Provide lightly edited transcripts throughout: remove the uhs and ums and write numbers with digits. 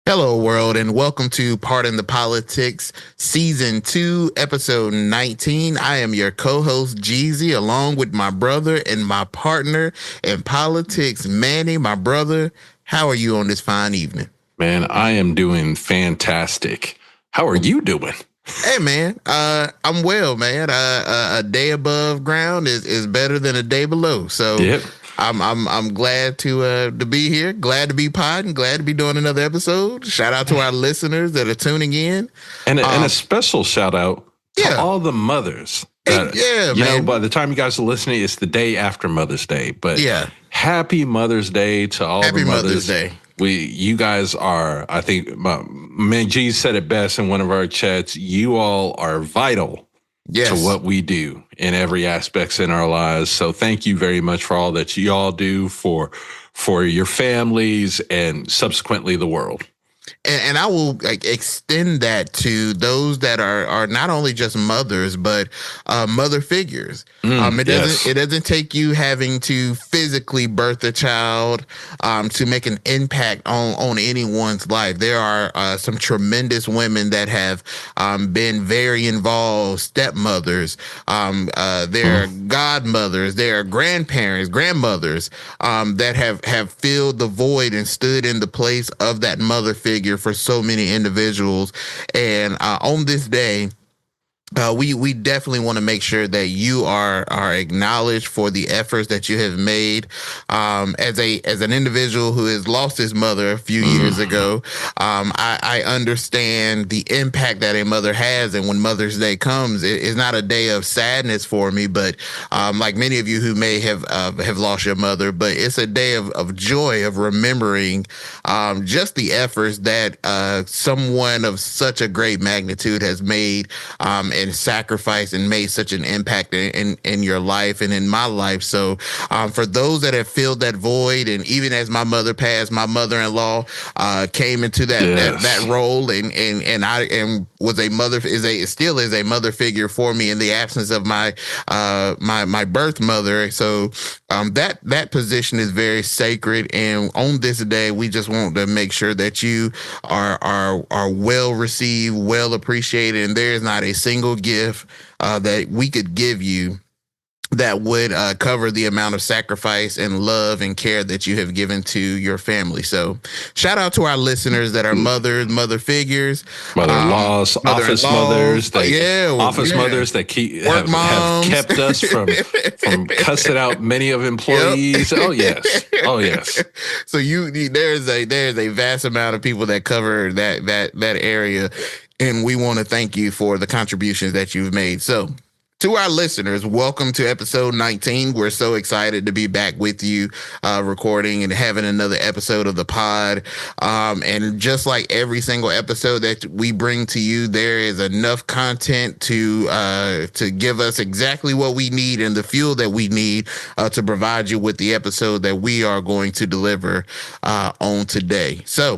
Hello, world, and welcome to Pardon the Politics, Season 2, Episode 19. I am your co-host, Jeezy, along with my brother and my partner in politics, Manny. My brother, how are you on this fine evening? Man, I am doing fantastic. How are you doing? Hey, man, I'm well, man. A day above ground is better than a day below. So Yep. I'm glad to be here. Glad to be podding. Glad to be doing another episode. Shout out to our listeners that are tuning in, and a special shout out to all the mothers. Man. You know, by the time you guys are listening, it's the day after Mother's Day. But happy Mother's Day to all the mothers. Happy Mother's Day. You guys are, I think, man, G said it best in one of our chats. You all are vital to what we do in every aspects in our lives. So thank you very much for all that you all do for your families and subsequently the world. And I will extend that to those that are not only just mothers, but mother figures. It doesn't take you having to physically birth a child to make an impact on anyone's life. There are some tremendous women that have been very involved, stepmothers, there are godmothers, there are grandparents, grandmothers that have filled the void and stood in the place of that mother figure for so many individuals. And on this day, we definitely want to make sure that you are acknowledged for the efforts that you have made. As an individual who has lost his mother a few years ago, I understand the impact that a mother has. And when Mother's Day comes, it's not a day of sadness for me, but like many of you who may have lost your mother, but it's a day of joy, of remembering just the efforts that someone of such a great magnitude has made and sacrificed and made such an impact in your life and in my life. So for those that have filled that void, and even as my mother passed, my mother-in-law came into that role and I was a mother, still is a mother figure for me in the absence of my my birth mother. So that position is very sacred. And on this day, we just want to make sure that you are well received, well appreciated, and there is not a single gift that we could give you that would cover the amount of sacrifice and love and care that you have given to your family. So shout out to our listeners that are mothers, mother figures, mother-in-laws, office mothers, mothers that have kept us from cussing out many of employees. Yep. Oh yes. So there's a vast amount of people that cover that area, and we want to thank you for the contributions that you've made. So to our listeners, welcome to episode 19. We're so excited to be back with you, recording and having another episode of the pod. And just like every single episode that we bring to you, there is enough content to give us exactly what we need and the fuel that we need to provide you with the episode that we are going to deliver on today. So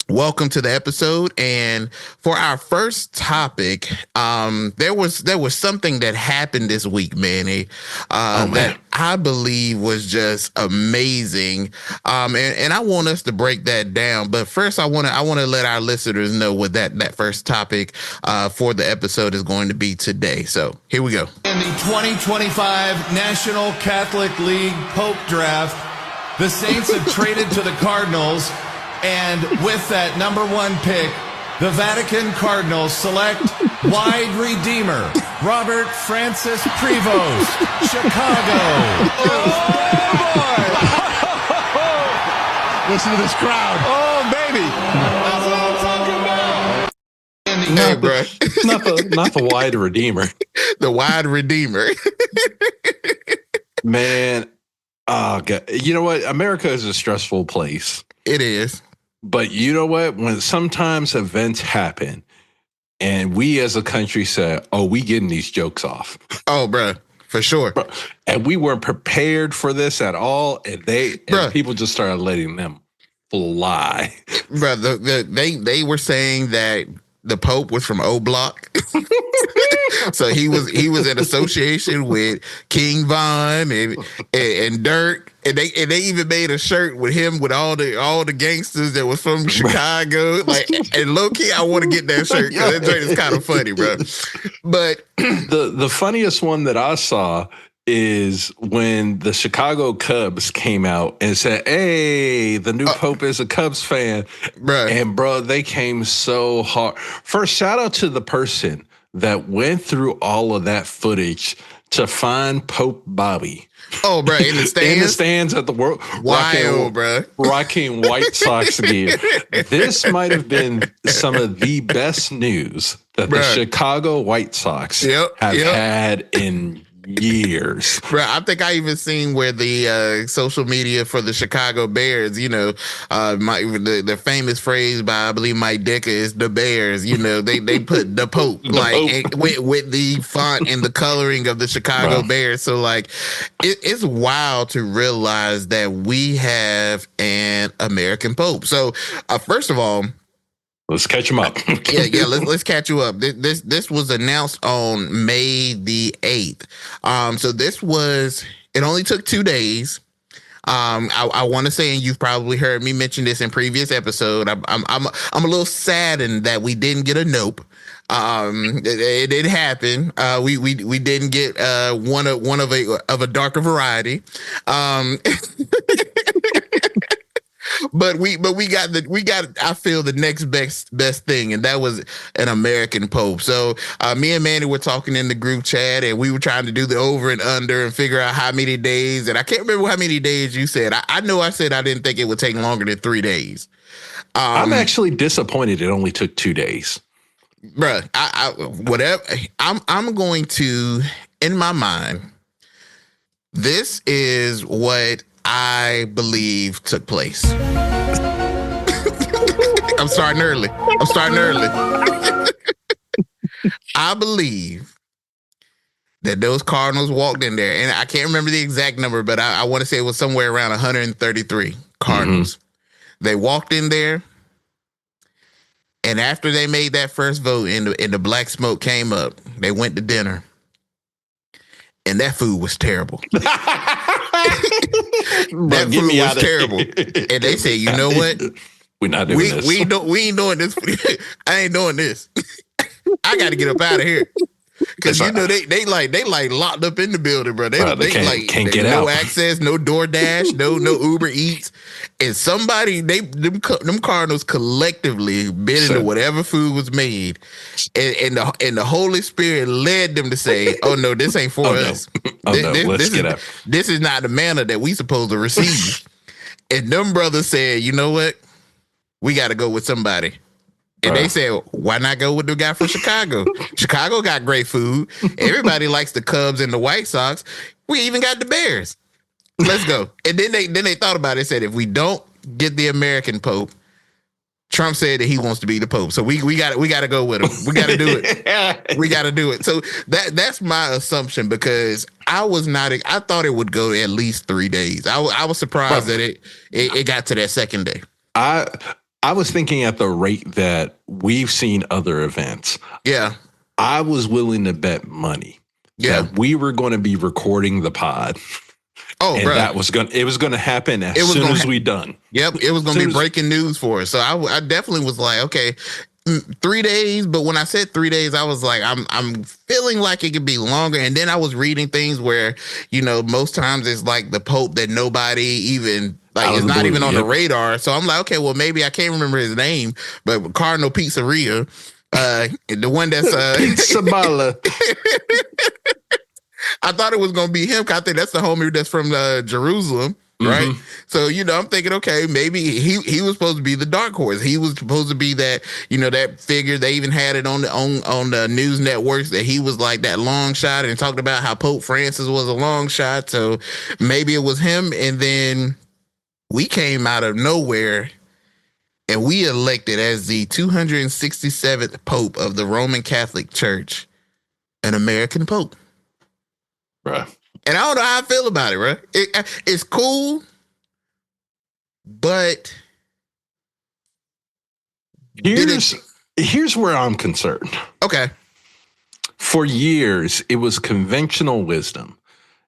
welcome to the episode. And for our first topic, there was something that happened this week, Manny, that I believe was just amazing. And I want us to break that down. But first, I want to let our listeners know what that first topic for the episode is going to be today. So here we go. In the 2025 National Catholic League Pope Draft, the Saints have traded to the Cardinals. And with that number one pick, the Vatican Cardinals select wide redeemer Robert Francis Prevost, Chicago. Oh, boy. Listen to this crowd. Oh, baby. That's what I'm talking about. Not the wide redeemer. The wide redeemer. Man, oh, God. You know what? America is a stressful place. It is. But you know what? When sometimes events happen and we as a country say, oh, we getting these jokes off. Oh, bro, for sure. And we weren't prepared for this at all. And people just started letting them fly. Bro, they were saying that the Pope was from O Block. So he was in association with King Von and Dirk, and they even made a shirt with him with all the gangsters that was from Chicago. Like, and low key, I want to get that shirt because that shirt is kind of funny, bro. But the funniest one that I saw is when the Chicago Cubs came out and said, "Hey, the new Pope is a Cubs fan." Bro. And bro, they came so hard. First, shout out to the person that went through all of that footage to find Pope Bobby. Oh, bro, in the stands? In the stands at the World. Wild, bro. Rocking White Sox gear. This might have been some of the best news that the Chicago White Sox have had in years. Bro, I think I even seen where the social media for the Chicago Bears, you know, the famous phrase by, I believe, Mike Dicker is the Bears, you know, they put the Pope, with the font and the coloring of the Chicago Bears. So, like, it's wild to realize that we have an American Pope. So, first of all, let's catch him up. Let's catch you up. This was announced on May the 8th. So it only took 2 days. I want to say, and you've probably heard me mention this in previous episode, I'm a little saddened that we didn't get a nope. It didn't happen. We didn't get one of a darker variety. But we got I feel the next best thing, and that was an American Pope. So me and Manny were talking in the group chat, and we were trying to do the over and under and figure out how many days. And I can't remember how many days you said. I know I said I didn't think it would take longer than 3 days. I'm actually disappointed it only took 2 days. Bruh, whatever. I'm going to, in my mind, this is what I believe took place. I'm starting early. I believe that those Cardinals walked in there, and I can't remember the exact number, but I want to say it was somewhere around 133 Cardinals. Mm-hmm. They walked in there, and after they made that first vote and the black smoke came up, they went to dinner. And that food was terrible. That food was terrible. And they said, you know what? We're not doing this. We ain't doing this. I ain't doing this. I got to get up out of here. Because you know they locked up in the building, bro. They can't get out. No access, no DoorDash, no Uber Eats, and somebody them Cardinals collectively bit into whatever food was made, and the Holy Spirit led them to say, "Oh no, this ain't for us. Let's get out. This is not the manna that we supposed to receive." And them brothers said, "You know what? We got to go with somebody." And they said, why not go with the guy from Chicago? Chicago got great food. Everybody likes the Cubs and the White Sox. We even got the Bears. Let's go. And then they thought about it, said, if we don't get the American Pope, Trump said that he wants to be the Pope. So we got to go with him. We got to do it. We got to do it. So that's my assumption, because I thought it would go at least 3 days. I was surprised that it got to that second day. I was thinking at the rate that we've seen other events. Yeah. I was willing to bet money that we were going to be recording the pod. Oh, and bro. It was going to happen as soon as we done. Yep. It was going to be breaking news for us. So I definitely was like, okay, 3 days. But when I said 3 days, I was like, I'm feeling like it could be longer. And then I was reading things where, you know, most times it's like the Pope that nobody even it's not even on the radar. So I'm like, okay, well, maybe I can't remember his name, but Cardinal Pizzeria, the one that's Pizzaballa. I thought it was gonna be him. 'Cause I think that's the homie that's from Jerusalem, right? Mm-hmm. So I'm thinking, okay, maybe he was supposed to be the dark horse. He was supposed to be that that figure. They even had it on the news networks that he was like that long shot, and talked about how Pope Francis was a long shot. So maybe it was him, and then we came out of nowhere and we elected as the 267th Pope of the Roman Catholic Church an American Pope. Bruh. And I don't know how I feel about it, right? It's cool, but Here's where I'm concerned. Okay. For years, it was conventional wisdom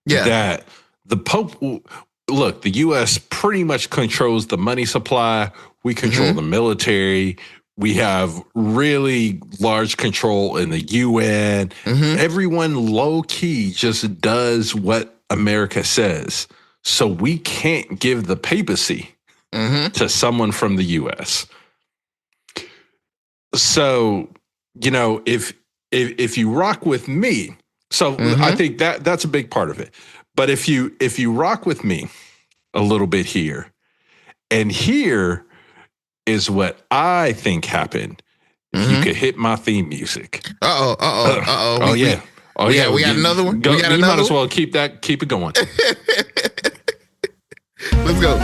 that the Pope, look, the U.S. pretty much controls the money supply. We control the military. We have really large control in the UN. Everyone low key just does what America says. So we can't give the papacy to someone from the US. So, you know, if you rock with me, so I think that's a big part of it. But if you rock with me a little bit here, and here is what I think happened. You could hit my theme music. Oh yeah. We got another one. You might as well keep it going. Let's go.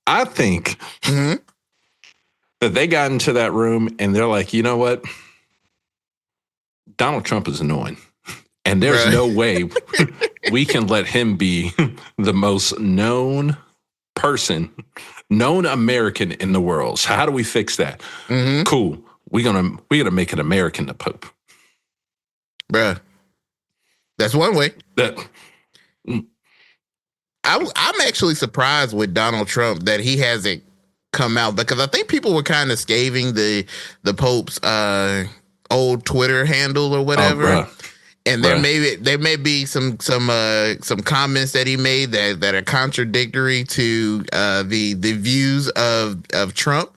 I think that they got into that room and they're like, you know what? Donald Trump is annoying. And there's no way we can let him be the most known American in the world. So how do we fix that? Cool. We're gonna make an American the Pope. Bruh. That's one way. I'm actually surprised with Donald Trump that he hasn't come out, because I think people were kind of scathing the Pope's old Twitter handle or whatever. And there may be some comments that he made that are contradictory to the views of Trump.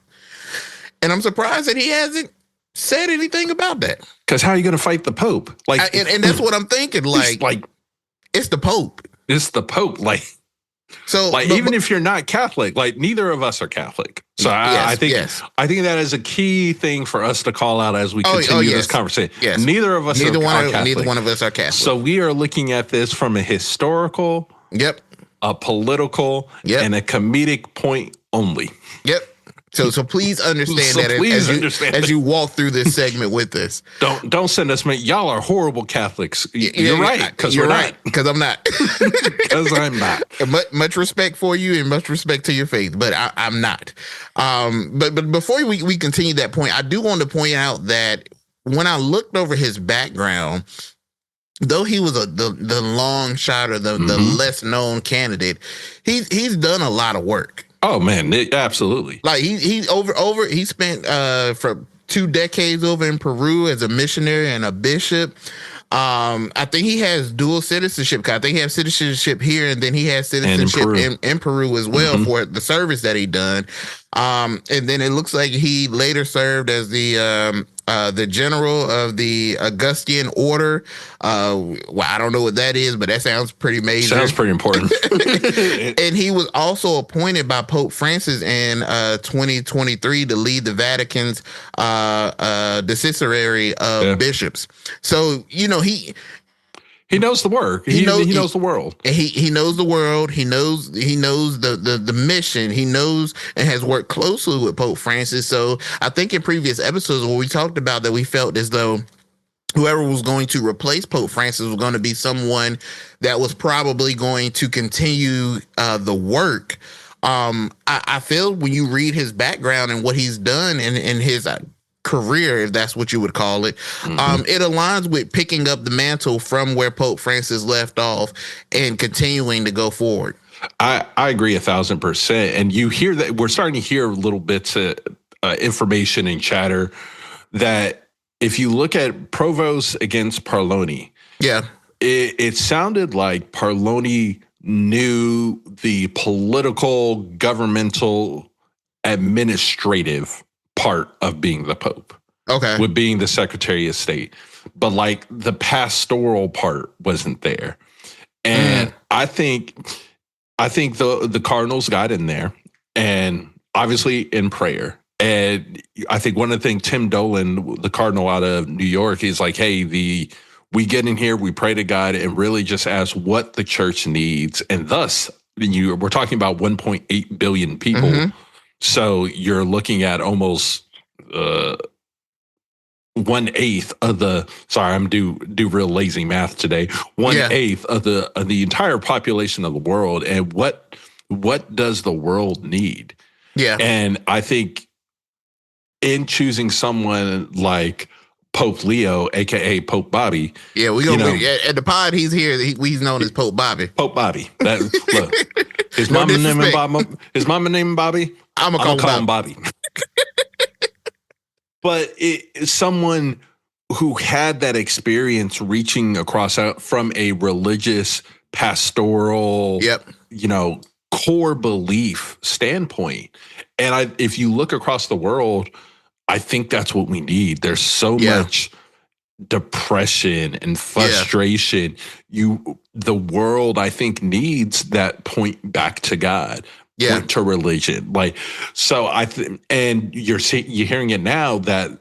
And I'm surprised that he hasn't said anything about that. Because how are you going to fight the Pope? And that's what I'm thinking. Like it's the Pope. It's the Pope. Even if you're not Catholic, neither of us are Catholic. So I think that is a key thing for us to call out as we continue this conversation. Yes. Neither of us are Catholic. Neither one of us are Catholic. So we are looking at this from a historical, a political, and a comedic point only. Yep. So please understand as you walk through this segment with us. Don't send us, man. Y'all are horrible Catholics. You're right, because we're not. Because I'm not. Because I'm not. Much respect for you and much respect to your faith, but I'm not. But before we continue that point, I do want to point out that when I looked over his background, though he was the long shot or the less known candidate, he's done a lot of work. Oh man, absolutely. He spent for 2 decades over in Peru as a missionary and a bishop. I think he has dual citizenship. I think he has citizenship here, and then he has citizenship in Peru as well for the service that he done. And then it looks like he later served as the general of the Augustine Order. I don't know what that is, but that sounds pretty major. Sounds pretty important. And he was also appointed by Pope Francis in 2023 to lead the Vatican's dicastery of bishops. So, he knows the work. He knows the world. He knows the world. He knows the mission. He knows and has worked closely with Pope Francis. So I think in previous episodes where we talked about that, we felt as though whoever was going to replace Pope Francis was going to be someone that was probably going to continue the work. I feel when you read his background and what he's done in his career, if that's what you would call it, it aligns with picking up the mantle from where Pope Francis left off and continuing to go forward. I agree 1,000%. And you hear that we're starting to hear little bits of information and chatter that if you look at Provost against Parloni, it sounded like Parloni knew the political, governmental, administrative part of being the Pope. Okay. With being the Secretary of State. But the pastoral part wasn't there. And I think the Cardinals got in there, and obviously in prayer. And I think one of the things Tim Dolan, the Cardinal out of New York, is like, hey, we get in here, we pray to God and really just ask what the church needs. And thus, we're talking about 1.8 billion people. So you're looking at almost 1/8 of the. Sorry, I'm do real lazy math today. 1/8 of the entire population of the world, and what what does the world need? Yeah. And I think in choosing someone like Pope Leo, aka Pope Bobby. Yeah, we gonna at the pod. He's here. He's known as Pope Bobby. Pope Bobby. Look, his mama named Bobby. His mama named Bobby. I'm gonna call him Bobby. But someone who had that experience reaching across out from a religious, pastoral, core belief standpoint. And if you look across the world, I think that's what we need. There's so much depression and frustration. The world, I think, needs that point back to God. Point to religion. Like, so and you're hearing it now that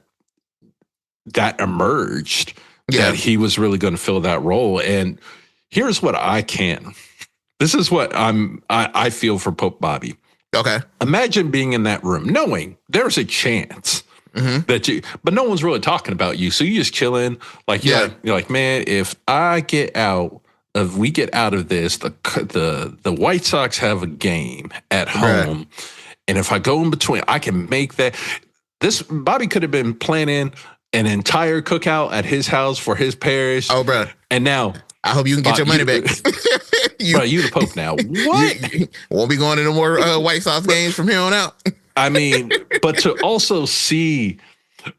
emerged, that he was really going to fill that role. And here's what this is what I feel for Pope Bobby. Okay. Imagine being in that room, knowing there's a chance that but no one's really talking about you. So you just chilling. Like, you're like, man, if we get out of this, the White Sox have a game at home. And if I go in between, I can make that. This Bobby could have been planning an entire cookout at his house for his parish. Oh, bro. And now I hope you can get your money back. You the Pope now. What? Won't be going to no more White Sox games from here on out. I mean, but to also see,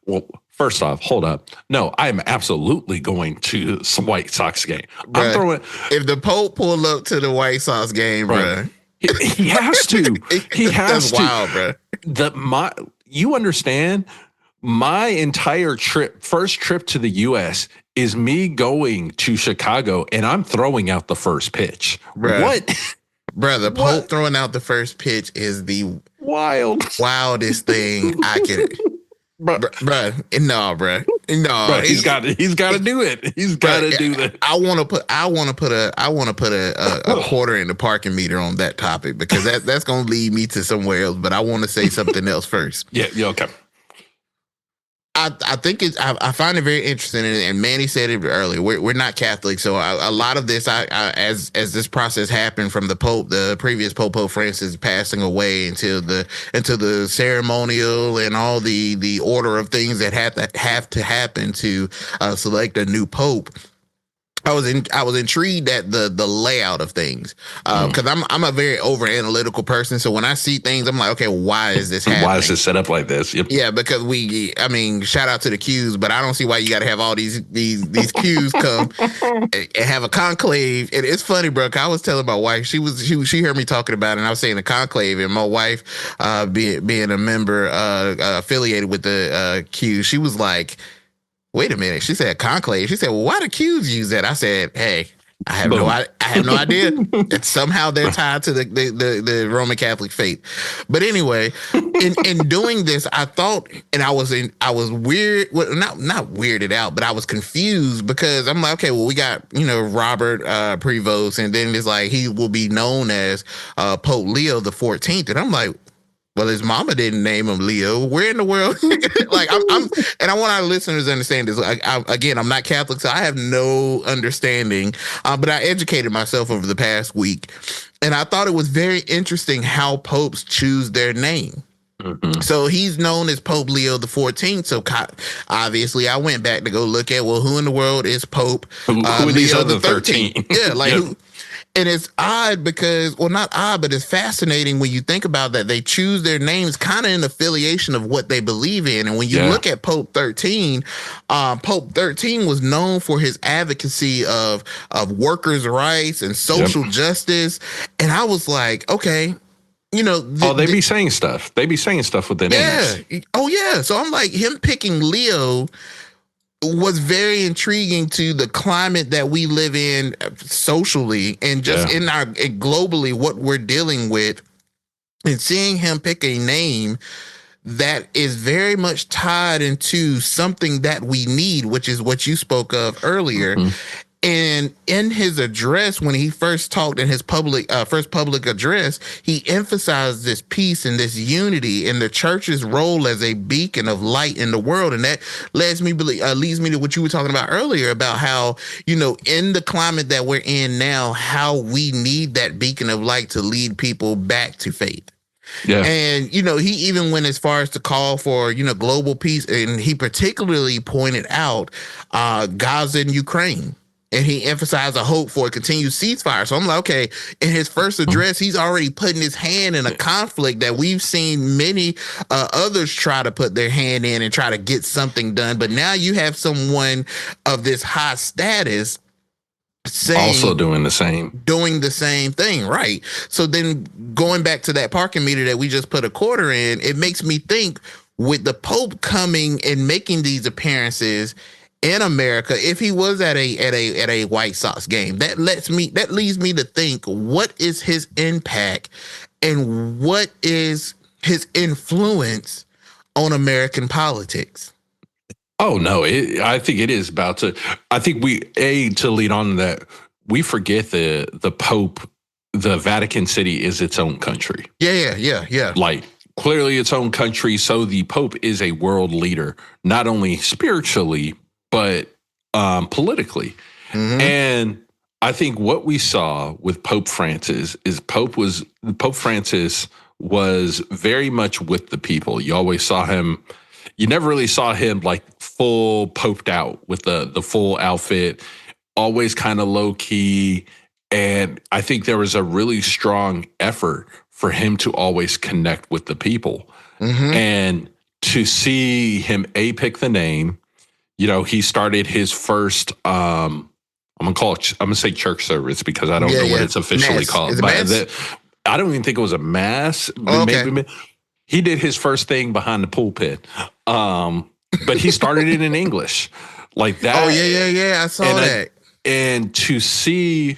well, first off, hold up. No, I'm absolutely going to some White Sox game. Bruh, I'm throwing. If the Pope pull up to the White Sox game, bro, he has to. He has to. That's wild, bro. You understand? My entire first trip to the U.S. is me going to Chicago, and I'm throwing out the first pitch. Bruh. What? Bro, the Pope throwing out the first pitch is the wildest thing I can. Bro, he's got to do it. He's got to do that. I want to put a quarter in the parking meter on that topic, because that's going to lead me to somewhere else. But I want to say something else first. Yeah. Okay. I think I find it very interesting, and Manny said it earlier. We're not Catholic, so a lot of this, as this process happened from the previous Pope Francis passing away into the ceremonial and all the order of things that have to happen to select a new pope. I was intrigued at the layout of things, because I'm a very over analytical person. So when I see things, I'm like, okay, why is this happening? Why is this set up like this? Yep. Yeah, because shout out to the Qs, but I don't see why you got to have all these Qs come and have a conclave. And it's funny, bro. I was telling my wife, she heard me talking about it, and I was saying a conclave, and my wife, being a member affiliated with the Q, she was like, wait a minute. She said conclave. She said, well, why do Qs use that? I said, hey, I have no idea. And somehow they're tied to the Roman Catholic faith. But anyway, in doing this, I thought, and I was weird, well, not weirded out, but I was confused, because I'm like, okay, well, we got, Robert Prevost, and then it's like he will be known as Pope Leo XIV. And I'm like, well, his mama didn't name him Leo. Where in the world? Like, and I want our listeners to understand this. Again, I'm not Catholic, so I have no understanding. But I educated myself over the past week, and I thought it was very interesting how popes choose their name. Mm-hmm. So he's known as Pope Leo XIV. So obviously, I went back to go look at, well, who in the world is Pope who are these other 13? Yeah, like who. And it's odd because, well, not odd, but it's fascinating when you think about that. They choose their names kind of in affiliation of what they believe in. And when you look at Pope 13, Pope 13 was known for his advocacy of workers' rights and social justice. And I was like, okay, they be saying stuff. They be saying stuff with their names. Yeah. Oh, yeah. So I'm like, him picking Leo was very intriguing to the climate that we live in socially, and just in our globally what we're dealing with, and seeing him pick a name that is very much tied into something that we need, which is what you spoke of earlier. Mm-hmm. And in his address, when he first talked in his first public address, he emphasized this peace and this unity and the church's role as a beacon of light in the world. And that leads me to what you were talking about earlier about how, in the climate that we're in now, how we need that beacon of light to lead people back to faith. Yeah. And, he even went as far as to call for, global peace. And he particularly pointed out Gaza and Ukraine. And he emphasized a hope for a continued ceasefire. So I'm like, okay, in his first address, he's already putting his hand in a conflict that we've seen many others try to put their hand in and try to get something done. But now you have someone of this high status also doing the same thing, right? So then going back to that parking meter that we just put a quarter in, it makes me think with the Pope coming and making these appearances in America, if he was at a White Sox game, that leads me to think, what is his impact and what is his influence on American politics? Oh no, I think it is about to. I think to lead on that, we forget the Pope, the Vatican City is its own country. Yeah. Like clearly its own country. So the Pope is a world leader, not only spiritually but politically. Mm-hmm. And I think what we saw with Pope Francis is Pope Francis was very much with the people. You always saw him. You never really saw him like full poped out with the full outfit, always kind of low key. And I think there was a really strong effort for him to always connect with the people. Mm-hmm. And to see him pick the name, he started his first, I'm gonna say church service because I don't know what it's officially called. I don't even think it was a mass. Oh, okay. Maybe he did his first thing behind the pulpit. But he started it in English like that. Oh yeah. I saw that. And to see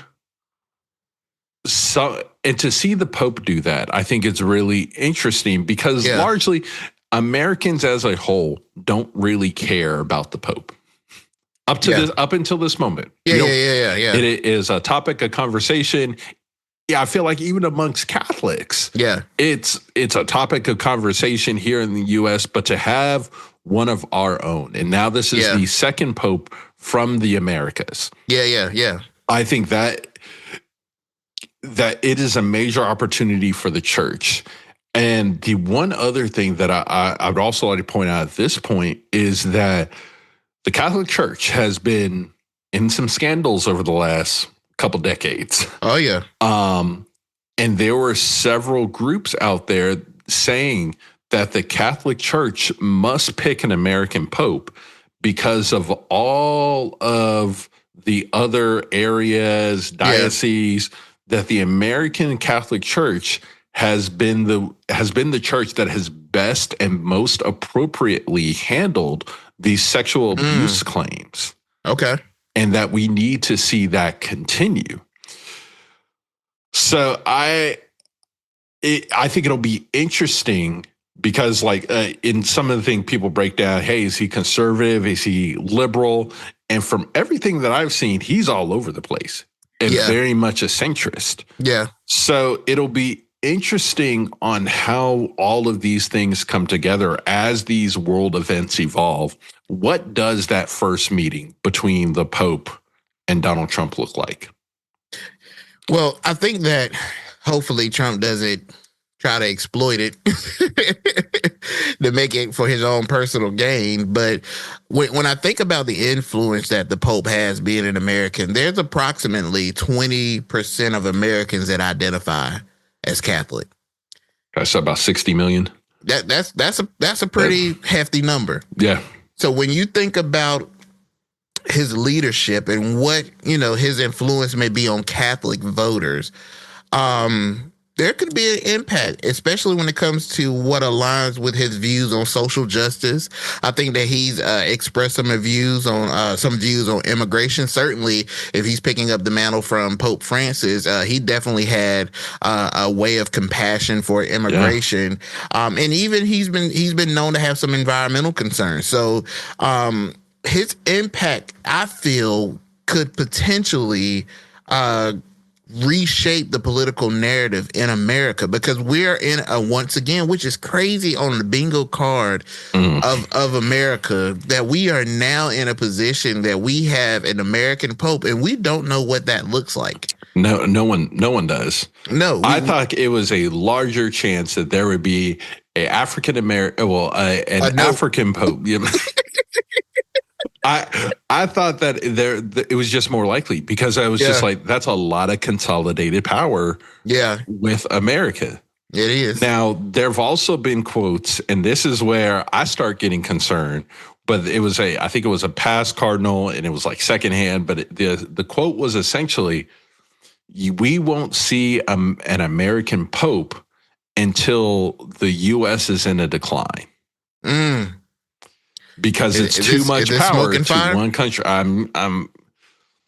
the Pope do that, I think it's really interesting because largely Americans as a whole don't really care about the Pope up until this moment. Yeah. It is a topic of conversation. Yeah, I feel like even amongst Catholics, it's a topic of conversation here in the U.S., but to have one of our own, and now this is the second Pope from the Americas. Yeah. I think that it is a major opportunity for the church. And the one other thing that I would also like to point out at this point is that the Catholic Church has been in some scandals over the last couple decades. Oh, yeah. And there were several groups out there saying that the Catholic Church must pick an American pope because of all of the other areas, dioceses, that the American Catholic Church has been the church that has best and most appropriately handled these sexual abuse claims. Okay. And that we need to see that continue. So I think it'll be interesting because in some of the things people break down, hey, is he conservative? Is he liberal? And from everything that I've seen, he's all over the place and very much a centrist. Yeah. So it'll be interesting on how all of these things come together as these world events evolve. What does that first meeting between the Pope and Donald Trump look like? Well, I think that hopefully Trump doesn't try to exploit it to make it for his own personal gain. But when I think about the influence that the Pope has being an American, there's approximately 20% of Americans that identify as Catholic. That's about 60 million. That's a pretty hefty number. Yeah. So when you think about his leadership and what, his influence may be on Catholic voters, there could be an impact, especially when it comes to what aligns with his views on social justice. I think that he's expressed some views on immigration. Certainly, if he's picking up the mantle from Pope Francis, he definitely had a way of compassion for immigration. Yeah. And even he's been known to have some environmental concerns. So his impact, I feel, could potentially reshape the political narrative in America, because we're in a, once again, which is crazy on the bingo card of America, that we are now in a position that we have an American Pope and we don't know what that looks like. No one does. No, I thought it was a larger chance that there would be an African American, African Pope. I thought that it was just more likely, because I was just like, that's a lot of consolidated power. Yeah, with America. It is. Now, there have also been quotes, and this is where I start getting concerned. But I think it was a past cardinal, and it was like secondhand. But the quote was essentially, "We won't see an American Pope until the U.S. is in a decline." Because it's too much power to one country.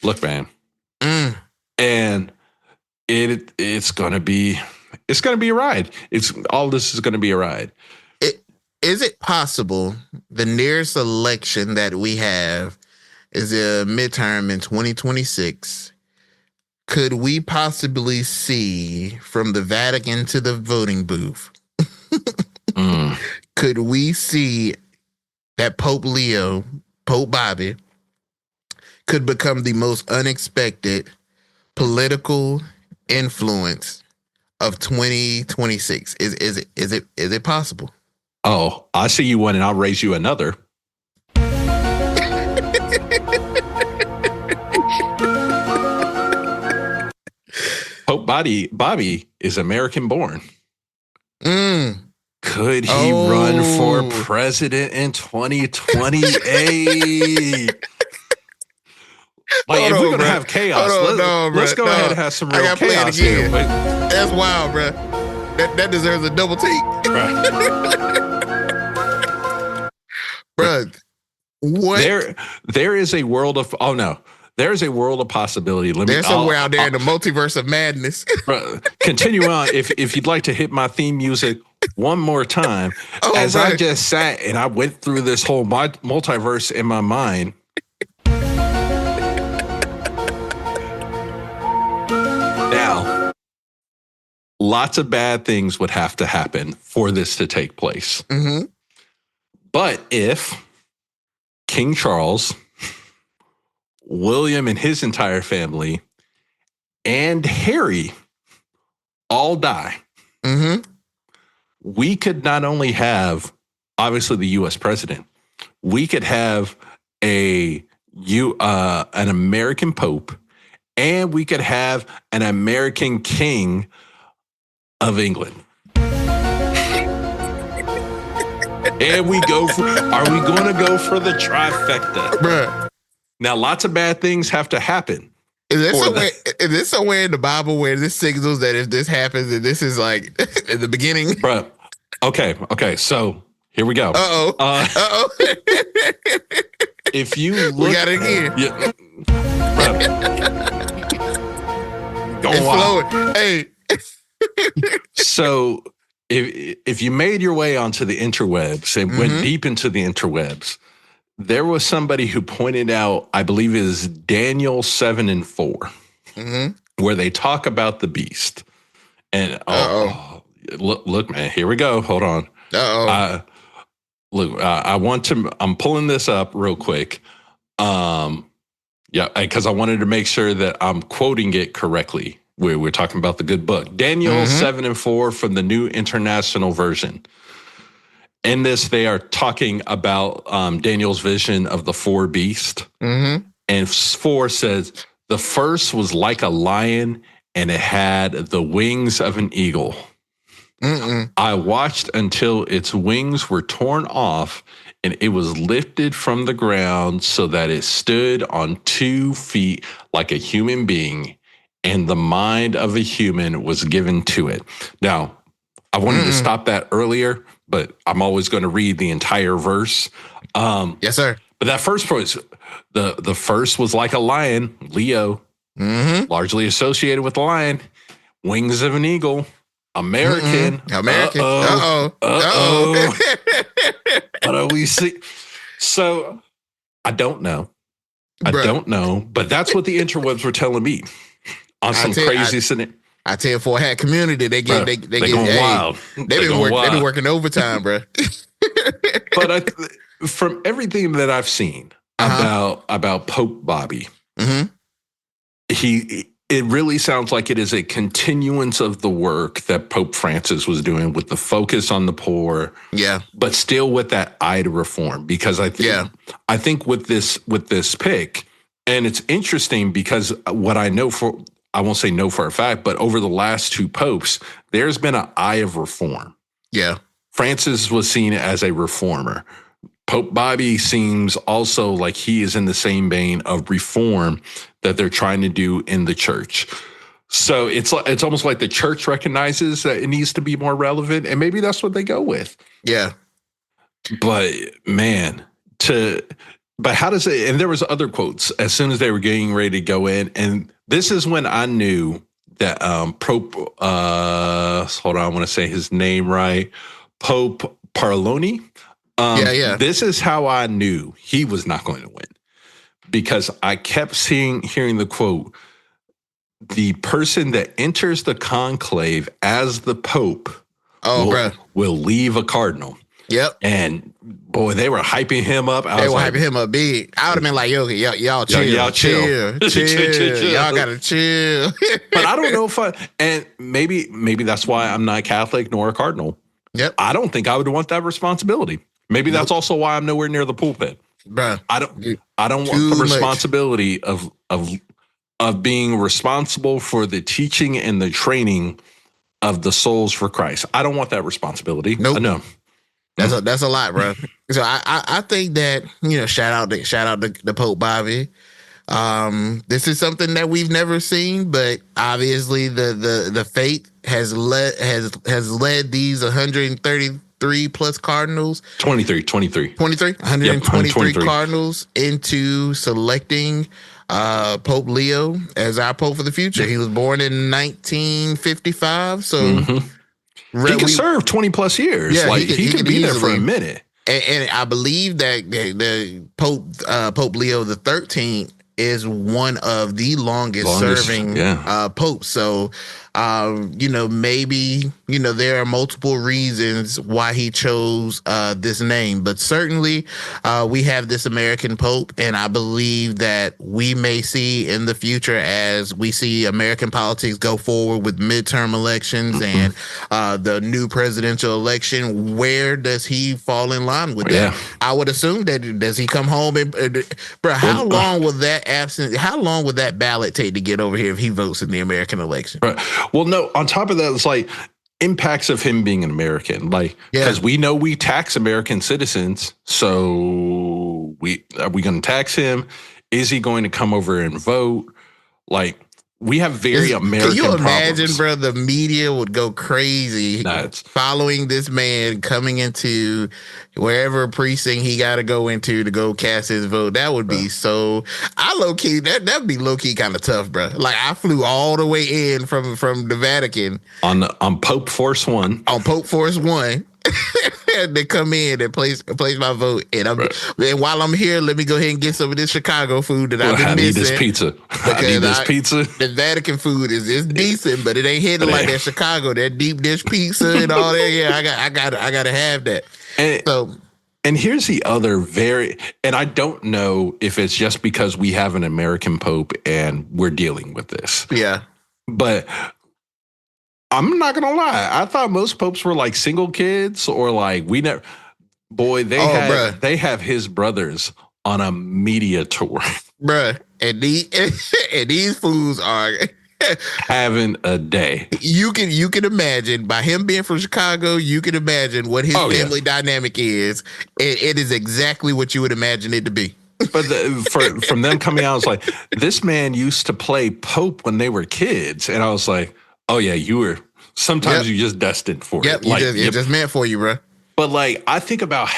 Look, man, and it's gonna be a ride. All this is gonna be a ride. Is it possible the nearest election that we have is a midterm in 2026? Could we possibly see from the Vatican to the voting booth? Could we see that Pope Leo, Pope Bobby, could become the most unexpected political influence of 2026? Is it possible? Oh, I see you one, and I'll raise you another. Pope Bobby is American born. Could he run for president in 2028? Like, if we're going to have chaos, let's go ahead and have some real chaos here. That's wild, bro. That deserves a double take. Bro, what? There is a world of... Oh, no. There's a world of possibility. There's somewhere out there in the multiverse of madness. Continue on. If you'd like to hit my theme music one more time, I just sat and I went through this whole multiverse in my mind. Now, lots of bad things would have to happen for this to take place. But if King Charles, William and his entire family, and Harry all die, we could not only have, obviously, the U.S. president, we could have an American Pope, and we could have an American King of England. And are we going to go for the trifecta? Bruh. Now, lots of bad things have to happen. Is there somewhere in the Bible where this signals that if this happens, and this is like in the beginning? Bro, okay. So here we go. If you look, we got it again. Yeah, it's flowing. Hey. So if you made your way onto the interwebs and went deep into the interwebs, there was somebody who pointed out, I believe it is Daniel 7:4, where they talk about the beast. And look, man, here we go. Hold on. I'm pulling this up real quick. Because I wanted to make sure that I'm quoting it correctly. We're talking about the good book. Daniel 7:4 from the New International Version. In this, they are talking about Daniel's vision of the four beasts. And 4 says, the first was like a lion, and it had the wings of an eagle. I watched until its wings were torn off, and it was lifted from the ground so that it stood on 2 feet like a human being, and the mind of a human was given to it. Now, I wanted to stop that earlier, but I'm always going to read the entire verse. Yes, sir. But that first voice, the first was like a lion, Leo, largely associated with the lion, wings of an eagle, American. What do we see? So I don't know. I don't know, but that's what the interwebs were telling me on some crazy scenario. I tell you, for a hat community, they get going wild. They've been working overtime, bro. But from everything that I've seen about Pope Bobby, it really sounds like it is a continuance of the work that Pope Francis was doing with the focus on the poor. Yeah. But still with that eye to reform. Because I think with this pick, and it's interesting because what I know I won't say no for a fact, but over the last two popes, there's been an eye of reform. Yeah. Francis was seen as a reformer. Pope Bobby seems also like he is in the same vein of reform that they're trying to do in the church. So it's almost like the church recognizes that it needs to be more relevant, and maybe that's what they go with. Yeah. But man, but how does it, and there was other quotes as soon as they were getting ready to go in, and this is when I knew that Pope, hold on, I want to say his name right, Pope Paroloni. This is how I knew he was not going to win, because I kept hearing the quote, the person that enters the conclave as the Pope will leave a cardinal. Yep. And boy, they were hyping him up. They were hyping him up big. I would have been like, y'all chill. Y'all chill. Y'all gotta chill. But I don't know and maybe that's why I'm not Catholic nor a cardinal. Yep. I don't think I would want that responsibility. Maybe that's also why I'm nowhere near the pulpit. Bruh, I don't want the responsibility of being responsible for the teaching and the training of the souls for Christ. I don't want that responsibility. Nope. No. That's a lot, bro. So I think that, shout out to Pope Bobby. This is something that we've never seen, but obviously the faith has led these 133 plus cardinals. 23. 123 cardinals into selecting Pope Leo as our Pope for the future. He was born in 1955, so he can serve 20 plus years. Yeah, he can be there for a minute. And I believe that the Pope Leo XIII is one of the longest serving popes. So, maybe, there are multiple reasons why he chose this name, but certainly we have this American Pope, and I believe that we may see in the future, as we see American politics go forward with midterm elections and the new presidential election, where does he fall in line with that? I would assume that, does he come home and, how long will that ballot take to get over here if he votes in the American election? Right. Well, no, on top of that, it's like impacts of him being an American, because we know we tax American citizens. So are we going to tax him? Is he going to come over and vote? We have very American problems. Can you imagine, bro? The media would go crazy following this man coming into wherever precinct he got to go into to go cast his vote. That would be low-key, that'd be low-key kind of tough, bro. I flew all the way in from the Vatican. On Pope Force One. On Pope Force One. They come in and place my vote, and and while I'm here, let me go ahead and get some of this Chicago food that I've been missing. I need this pizza. The Vatican food is decent, but it ain't hitting like that Chicago, that deep dish pizza and all that. Yeah, I gotta have that. And here's the other and I don't know if it's just because we have an American Pope and we're dealing with this. Yeah, but I'm not gonna lie. I thought most popes were single kids, or we never. Boy, they have his brothers on a media tour, bruh. And these fools are having a day. You can imagine, by him being from Chicago, you can imagine what his family dynamic is. It is exactly what you would imagine it to be. But from them coming out, it's like, this man used to play Pope when they were kids, and I was like, oh yeah, you were. Sometimes you're just destined for it. It's just meant for you, bro. But I think about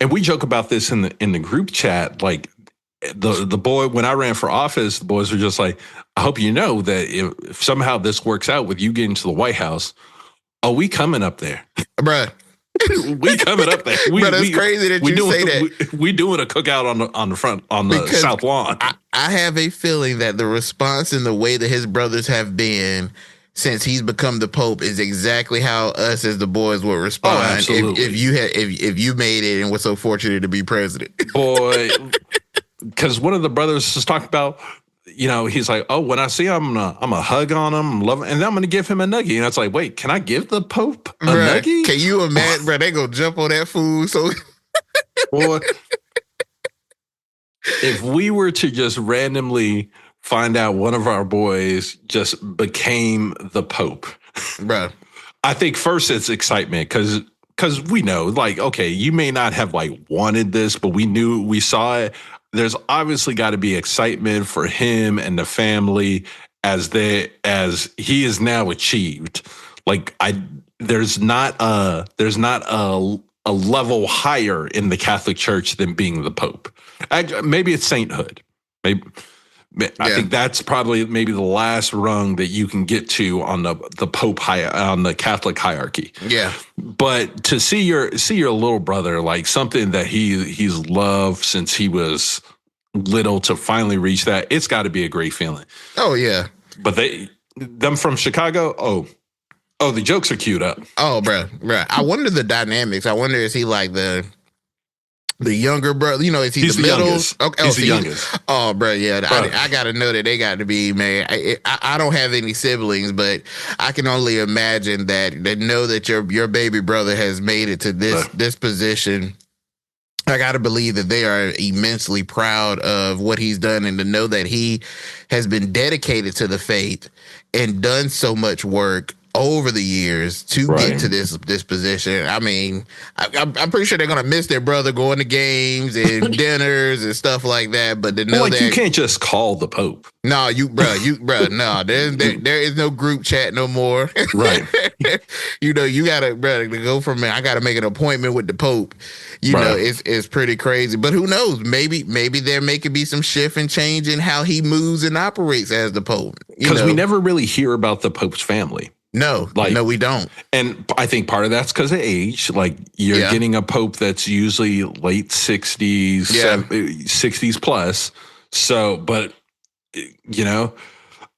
and we joke about this in the group chat. The boy, when I ran for office, the boys were just like, I hope you know that if somehow this works out with you getting to the White House, we coming up there, bruh. We coming up there. But it's crazy that you say that. We doing a cookout on the south lawn. I have a feeling that the response and the way that his brothers have been since he's become the Pope is exactly how us as the boys would respond if you made it and were so fortunate to be president. Boy, because one of the brothers was talking about, he's like, oh, when I see him, I'm gonna hug on him, love him, and then I'm gonna give him a nuggie. And it's like, wait, can I give the Pope a nuggie? Can you imagine, bro? They gonna jump on that food. So, boy, if we were to just randomly find out one of our boys just became the Pope, bro, I think first it's excitement because we know, like, okay, you may not have like wanted this, but we saw it. There's obviously got to be excitement for him and the family as he is now achieved. Like there's not a level higher in the Catholic Church than being the Pope. Maybe it's sainthood. I think that's probably maybe the last rung that you can get to on the Pope on the Catholic hierarchy. Yeah. But to see your little brother, like something that he's loved since he was little, to finally reach that, it's got to be a great feeling. Oh yeah. But them from Chicago, oh, the jokes are queued up. Oh, bro. I wonder the dynamics. I wonder, is he like the younger brother? Is he he's the middle? Youngest. Okay, he's the youngest. Oh, bro, yeah. I got to know that they got to be, man. I don't have any siblings, but I can only imagine that know that your baby brother has made it to this position. I got to believe that they are immensely proud of what he's done, and to know that he has been dedicated to the faith and done so much work over the years to get to this position. I mean, I'm pretty sure they're gonna miss their brother going to games and dinners and stuff like that. But to know that you can't just call the Pope. No, no. There is no group chat no more. Right. You gotta, to go from I gotta make an appointment with the Pope. It's pretty crazy. But who knows? Maybe there could be some shift and change in how he moves and operates as the Pope. Because we never really hear about the Pope's family. No, we don't. And I think part of that's because of age. Like you're getting a Pope that's usually late 60s, 60s plus. So, but,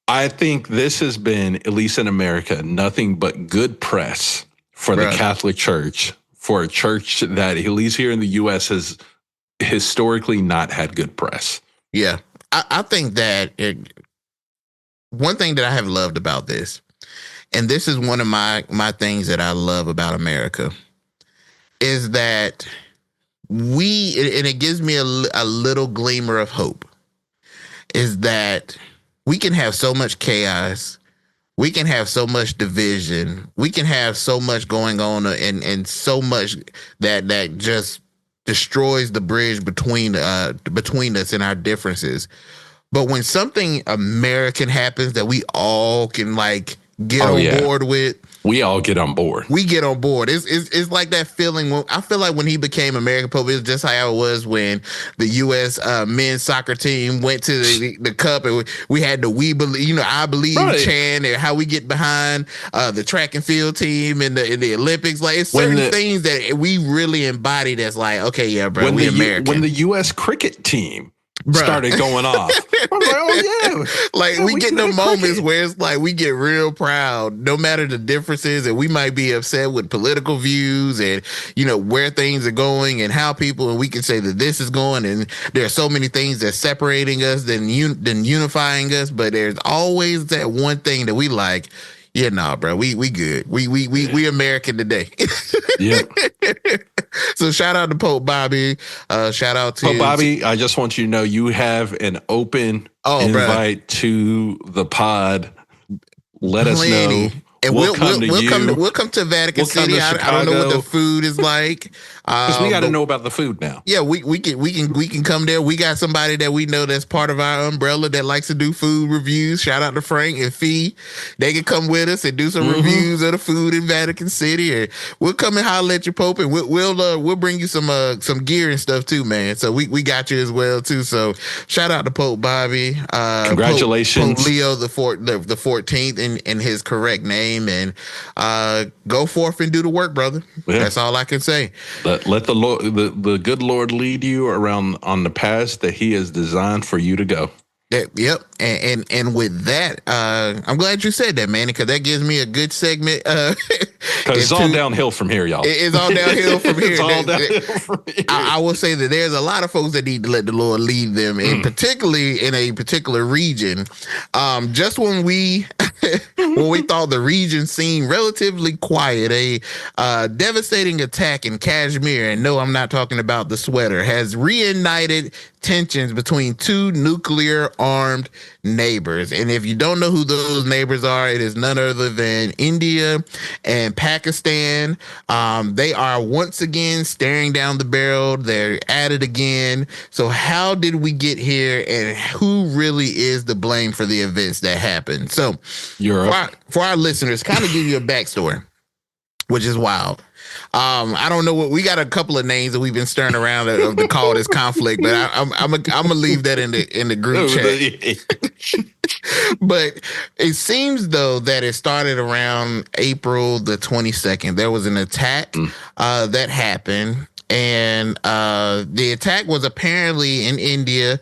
I think this has been, at least in America, nothing but good press for the Catholic Church, for a church that, at least here in the U.S., has historically not had good press. Yeah. I think that one thing that I have loved about this, and this is one of my things that I love about America, is that and it gives me a little glimmer of hope, is that we can have so much chaos, we can have so much division, we can have so much going on and so much that just destroys the bridge between us and our differences. But when something American happens that we all can get on board with, we all get on board. We get on board. It's like that feeling. I feel like when he became American Pope, it's just how it was when the U.S. Men's soccer team went to the cup, and we had the "We Believe," I believe chant, and how we get behind the track and field team in the Olympics. Like, it's certain things that we really embody. That's like, okay, yeah, bro, we American. When the U.S. cricket team started going off, I was like, oh yeah, we get the moments where it's like we get real proud, no matter the differences, and we might be upset with political views and where things are going and how people, and we can say that this is going, and there are so many things that's separating us than unifying us, but there's always that one thing that we like. Yeah, nah, bro, we good. We American today. Yeah. So shout out to Pope Bobby. Shout out to Pope Bobby. I just want you to know you have an open invite to the pod. Let us know. And we'll come to Vatican City. I don't know what the food is like. Because we got to know about the food now. Yeah, we can come there. We got somebody that we know that's part of our umbrella that likes to do food reviews. Shout out to Frank and Fee. They can come with us and do some reviews of the food in Vatican City. And we'll come and holler at you, Pope, and we'll bring you some gear and stuff too, man. So we got you as well too. So shout out to Pope Bobby. Congratulations, Pope Leo the 14th in his correct name. blame, and go forth and do the work, brother. Yeah. That's all I can say. Let the Lord, the good Lord, lead you around on the path that He has designed for you to go. Yep, and with that, I'm glad you said that, Manny, because that gives me a good segment. Because it's all downhill from here, y'all. It's all downhill from here. It's all downhill from here. I will say that there's a lot of folks that need to let the Lord lead them, and particularly in a particular region. Just when we thought the region seemed relatively quiet, a devastating attack in Kashmir, and no, I'm not talking about the sweater, has reignited tensions between two nuclear armed neighbors. And if you don't know who those neighbors are, it is none other than India and Pakistan. They are once again staring down the barrel. They're at it again. So how did we get here, and who really is the blame for the events that happened? So for our listeners, kind of give you a backstory, which is wild. I don't know what we got a couple of names that we've been stirring around to call this conflict, but I'm gonna leave that in the group chat. But it seems though that it started around April the 22nd. There was an attack that happened. And the attack was apparently in India,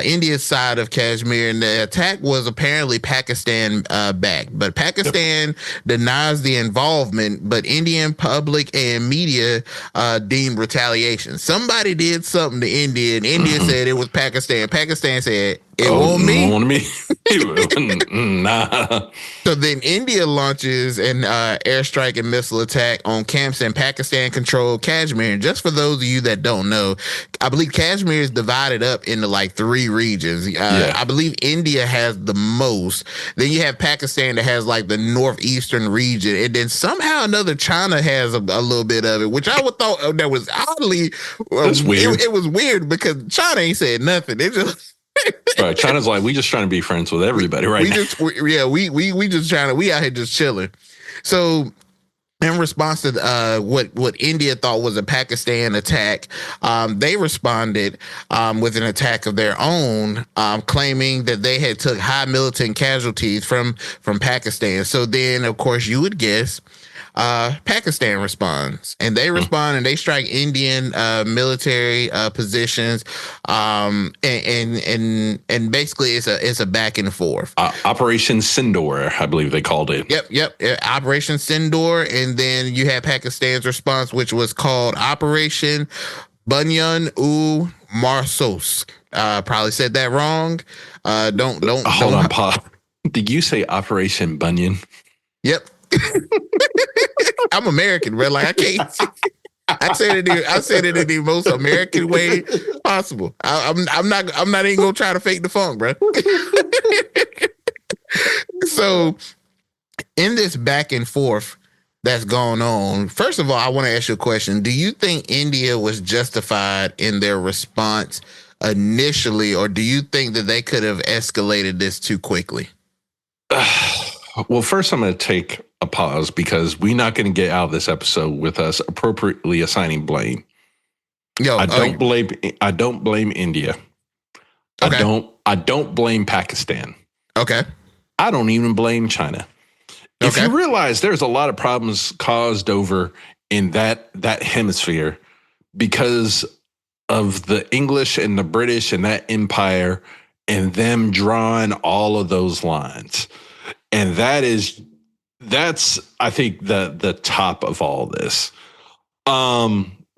India's side of Kashmir, and the attack was apparently Pakistan backed. But Pakistan denies the involvement, but Indian public and media deemed retaliation. Somebody did something to India, and India said it was Pakistan. Pakistan said it wasn't me. On me. Nah. So then India launches an airstrike and missile attack on camps in Pakistan-controlled Kashmir. And just for those of you that don't know, I believe Kashmir is divided up into like 3 regions. I believe India has the most. Then you have Pakistan that has like the northeastern region. And then somehow another China has a little bit of it, which I would thought that was oddly... That's weird. It was weird because China ain't said nothing. It just... Right, China's like, we just trying to be friends with everybody right now. We just trying to, we out here just chilling. So in response to what India thought was a Pakistan attack, they responded with an attack of their own, claiming that they had took high militant casualties from Pakistan. So then, of course, you would guess Pakistan responds, and they respond and they strike Indian military positions, and basically it's a back and forth. Operation Sindoor, I believe they called it. Yep. Operation Sindoor, and then you had Pakistan's response, which was called Operation Bunyan U Marsos. Probably said that wrong. Don't hold on, Pa. Did you say Operation Bunyan? Yep. I'm American, bro. Like I can't. I said it in the most American way possible. I'm not even gonna try to fake the funk, bro. So, in this back and forth that's going on, first of all, I want to ask you a question. Do you think India was justified in their response initially, or do you think that they could have escalated this too quickly? Well, first I'm going to take a pause because we're not going to get out of this episode with us appropriately assigning blame. I don't blame India. Okay. I don't blame Pakistan. Okay. I don't even blame China. If you realize there's a lot of problems caused over in that hemisphere because of the English and the British and that empire and them drawing all of those lines. And that's I think the top of all this.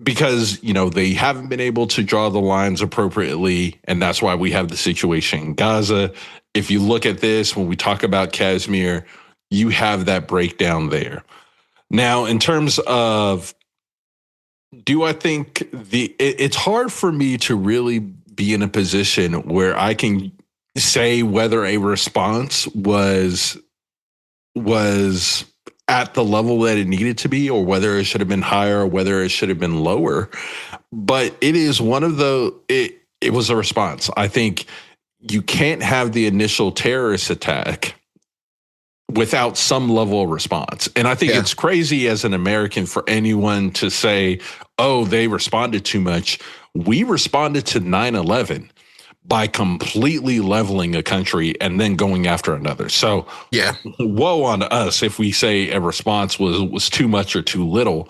Because, they haven't been able to draw the lines appropriately, and that's why we have the situation in Gaza. If you look at this, when we talk about Kashmir, you have that breakdown there. Now, in terms of, do I think it's hard for me to really be in a position where I can say whether a response was at the level that it needed to be, or whether it should have been higher, or whether it should have been lower. But it is one of it was a response. I think you can't have the initial terrorist attack without some level of response. And I think it's crazy as an American for anyone to say, oh, they responded too much. We responded to 9/11. by completely leveling a country and then going after another. So woe on us if we say a response was too much or too little.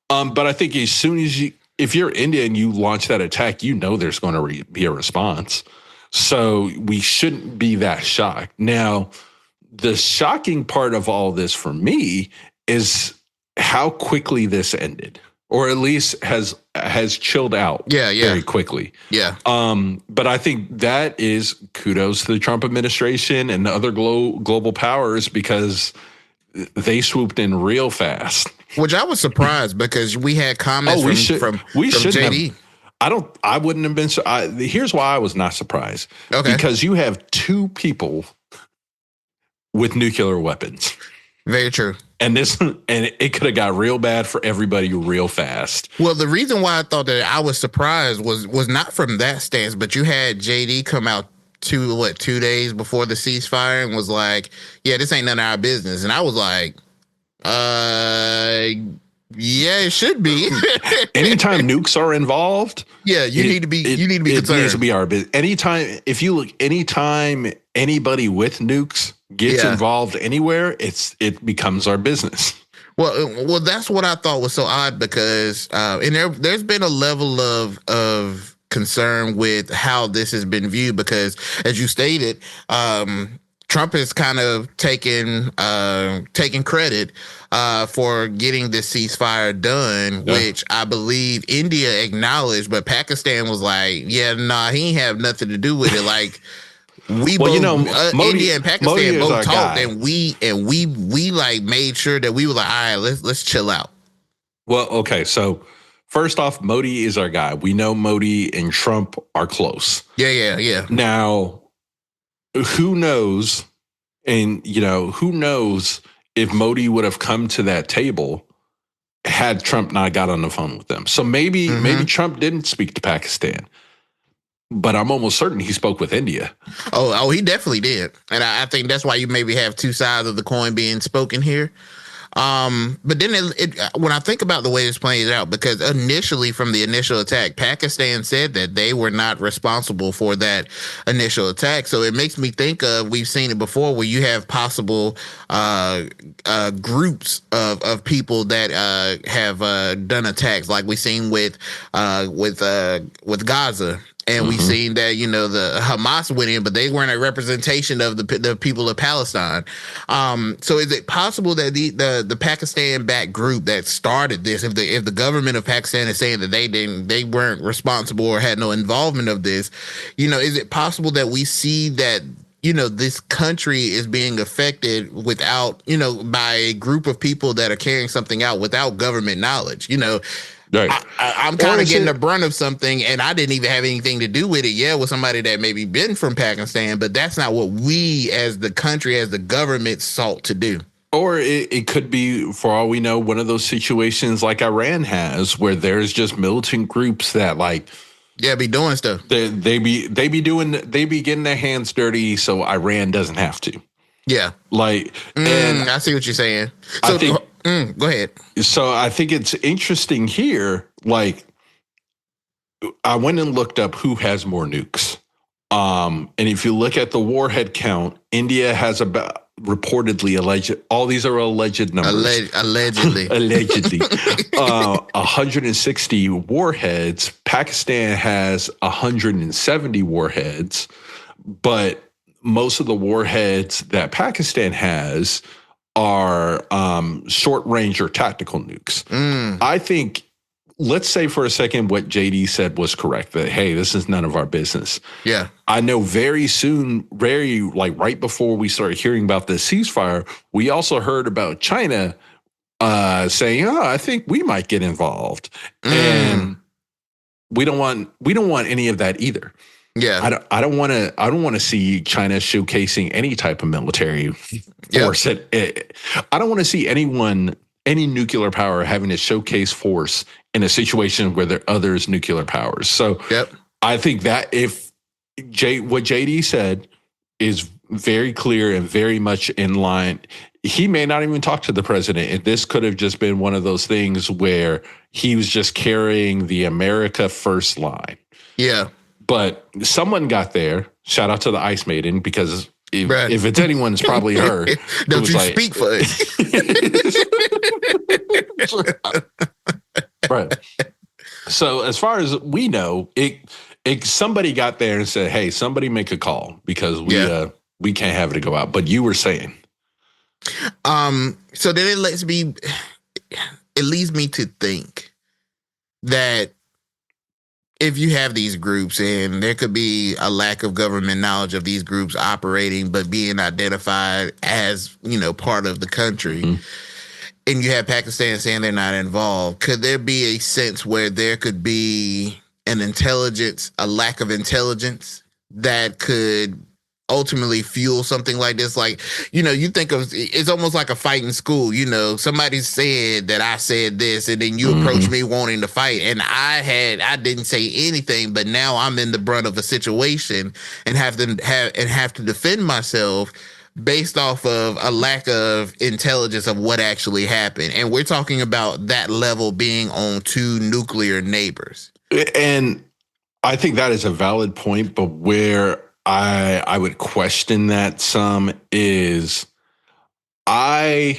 But I think as soon as if you're India and you launch that attack, there's going to be a response. So we shouldn't be that shocked. Now, the shocking part of all this for me is how quickly this ended, or at least has chilled out very quickly. Yeah. But I think that is kudos to the Trump administration and the other global powers, because they swooped in real fast. Which I was surprised, because we had comments from JD. I wouldn't have been. Here's why I was not surprised. Okay. Because you have two people with nuclear weapons. Very true. And it could have got real bad for everybody real fast. Well, the reason why I thought that I was surprised was not from that stance, but you had JD come out 2 days before the ceasefire and was like, yeah, this ain't none of our business. And I was like, yeah, it should be. Anytime nukes are involved, you need to be concerned. It needs to be our business. Anytime anybody with nukes gets involved anywhere, it becomes our business. Well, that's what I thought was so odd, because and there's been a level of concern with how this has been viewed, because as you stated, Trump has kind of taken credit for getting this ceasefire done, which I believe India acknowledged, but Pakistan was like, he ain't have nothing to do with it. Like, we both, India and Pakistan both talked, and we like made sure that we were like, all right, let's chill out. Well, okay, so first off, Modi is our guy. We know Modi and Trump are close. Yeah. Now, who knows? And who knows if Modi would have come to that table had Trump not got on the phone with them. So maybe Trump didn't speak to Pakistan, but I'm almost certain he spoke with India. Oh, he definitely did. And I think that's why you maybe have two sides of the coin being spoken here. But then when I think about the way it's played out, because initially from the initial attack, Pakistan said that they were not responsible for that initial attack. So it makes me think of, we've seen it before, where you have possible groups of people that have done attacks, like we've seen with Gaza. And we've seen that, the Hamas went in, but they weren't a representation of the people of Palestine. So is it possible that the Pakistan-backed group that started this, if the government of Pakistan is saying that they weren't responsible or had no involvement of this, is it possible that we see that this country is being affected without, by a group of people that are carrying something out without government knowledge? Right. I'm kind of getting the brunt of something, and I didn't even have anything to do with it. Yeah, with somebody that maybe been from Pakistan, but that's not what we as the country, as the government, sought to do. Or it could be, for all we know, one of those situations like Iran has, where there's just militant groups that be doing stuff. They be getting their hands dirty, so Iran doesn't have to. Yeah. And I see what you're saying. So go ahead. So I think it's interesting here. I went and looked up who has more nukes. And if you look at the warhead count, India has about, reportedly, all these are alleged numbers. Allegedly. 160 warheads. Pakistan has 170 warheads, but most of the warheads that Pakistan has are short range or tactical nukes. I think, let's say for a second what JD said was correct, that, hey, this is none of our business. Yeah. I know very soon, right before we started hearing about the ceasefire, we also heard about China saying, I think we might get involved. And we don't want any of that either. Yeah, I don't want to see China showcasing any type of military force. I don't want to see any nuclear power having a showcase force in a situation where there are others nuclear powers. So I think that if what JD said is very clear and very much in line, he may not even talk to the president. And this could have just been one of those things where he was just carrying the America First line. Yeah. But someone got there. Shout out to the Ice Maiden, because if it's anyone, it's probably her. Don't you speak for it. Right. So as far as we know, somebody got there and said, hey, somebody make a call, because we can't have it to go out. But you were saying. So then it leads me to think that if you have these groups, and there could be a lack of government knowledge of these groups operating, but being identified as, part of the country, and you have Pakistan saying they're not involved, could there be a sense where there could be a lack of intelligence that could ultimately fuel something like this? Like, you think of, it's almost like a fight in school. Somebody said that I said this, and then you approach me wanting to fight, and I didn't say anything, but now I'm in the brunt of a situation and have to defend myself based off of a lack of intelligence of what actually happened. And we're talking about that level being on two nuclear neighbors. And I think that is a valid point, but where I would question that some is, if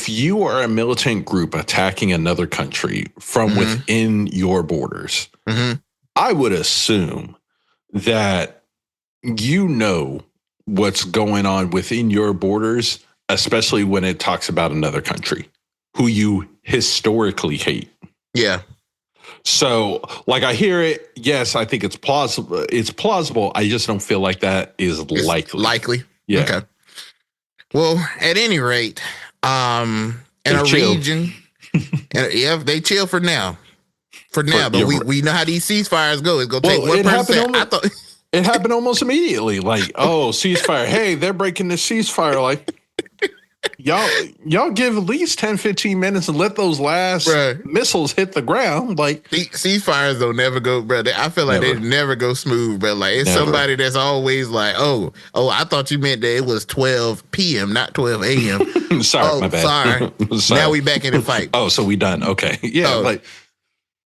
you are a militant group attacking another country from within your borders, I would assume that what's going on within your borders, especially when it talks about another country who you historically hate. Yeah. So, I hear it. Yes, I think it's plausible. It's plausible. I just don't feel like that is likely. Yeah. Okay. Well, at any rate, in a region, and they chill for now. But we know how these ceasefires go. It's gonna take one person. It happened almost immediately. Ceasefire. Hey, they're breaking the ceasefire. Y'all give at least 10, 15 minutes and let those last missiles hit the ground. Ceasefires don't never go, bro. I feel like they never go smooth, bro. It's somebody that's always like, oh, I thought you meant that it was 12 p.m., not 12 a.m. Sorry, my bad. Sorry. Now we back in the fight. Oh, so we done. Okay. Yeah.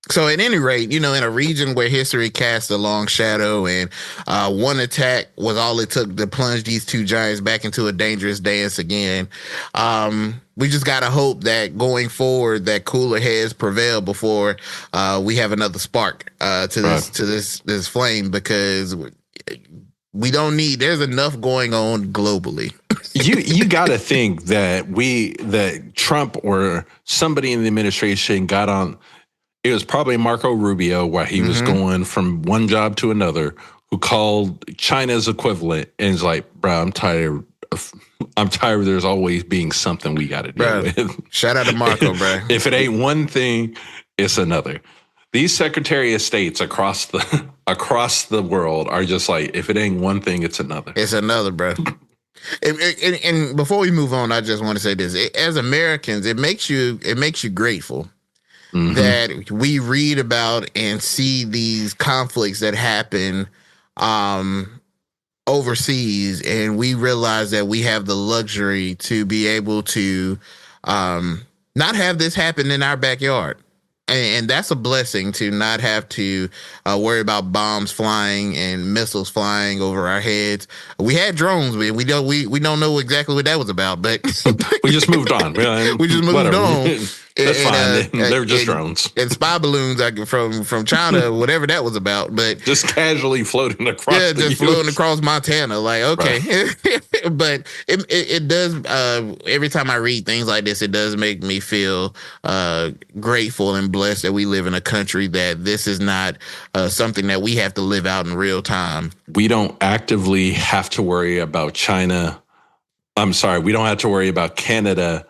So at any rate, in a region where history casts a long shadow, and one attack was all it took to plunge these two giants back into a dangerous dance again, we just got to hope that going forward that cooler heads prevail before we have another spark to this flame, because we don't need, there's enough going on globally. You got to think that Trump or somebody in the administration got on. It was probably Marco Rubio, while he was going from one job to another, who called China's equivalent and is like, bro, I'm tired of there's always being something we got to deal with. Shout out to Marco, bro. If it ain't one thing, it's another. These Secretary of States across the world are just like, if it ain't one thing, it's another. It's another, bro. And before we move on, I just want to say this. As Americans, it makes you grateful that we read about and see these conflicts that happen overseas, and we realize that we have the luxury to be able to not have this happen in our backyard. And that's a blessing, to not have to worry about bombs flying and missiles flying over our heads. We had drones. We don't know exactly what that was about, but we just moved on. We just moved on. That's fine. They were just drones and spy balloons from China, whatever that was about. But just casually floating across. Floating across Montana. Like, okay, right. But it does. Every time I read things like this, it does make me feel grateful and blessed that we live in a country that this is not something that we have to live out in real time. We don't actively have to worry about China. I'm sorry, we don't have to worry about Canada.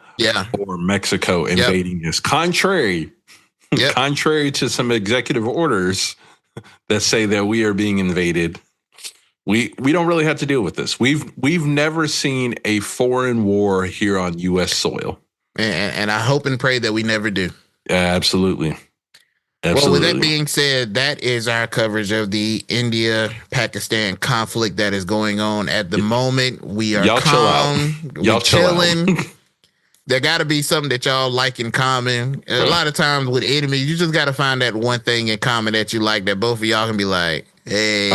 Or Mexico invading us. Contrary to some executive orders that say that we are being invaded, we don't really have to deal with this. We've never seen a foreign war here on U.S. soil, and I hope and pray that we never do. Absolutely. Well, with that being said, that is our coverage of the India-Pakistan conflict that is going on at the moment. We are calm. We're chilling. There got to be something that y'all like in common. A lot of times with enemies, you just got to find that one thing in common that you like that both of y'all can be like, hey.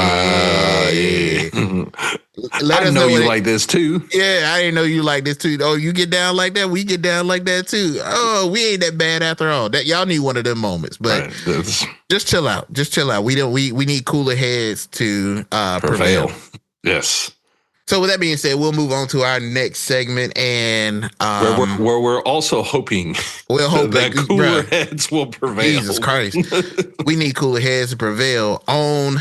I know you like this too. Yeah, I didn't know you like this too. Oh, you get down like that? We get down like that too. Oh, we ain't that bad after all. That y'all need one of them moments. But just chill out. Just chill out. We need cooler heads to prevail. Yes. So with that being said, we'll move on to our next segment, and where we're also hoping that cooler heads will prevail. Jesus Christ, we need cooler heads to prevail on.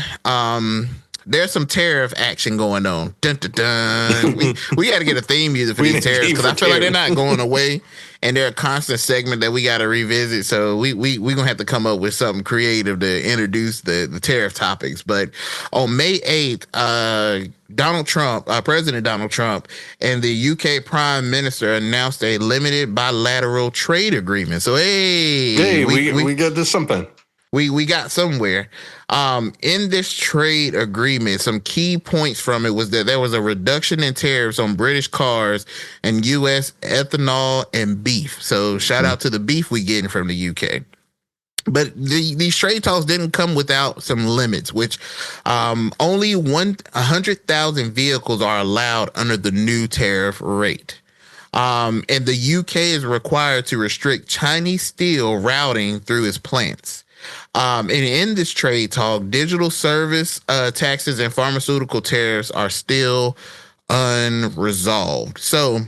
There's some tariff action going on. Dun, dun, dun. We got to get a theme music for these tariffs because I feel like they're not going away, and they're a constant segment that we got to revisit. So we gonna have to come up with something creative to introduce the tariff topics. But on May 8th, President Donald Trump and the UK Prime Minister announced a limited bilateral trade agreement. So we got this something. We got somewhere. In this trade agreement, some key points from it was that there was a reduction in tariffs on British cars and U.S. ethanol and beef. So shout out to the beef we getting from the UK. But these trade talks didn't come without some limits, which only 100,000 vehicles are allowed under the new tariff rate. And the UK is required to restrict Chinese steel routing through its plants. And in this trade talk, digital service taxes and pharmaceutical tariffs are still unresolved. So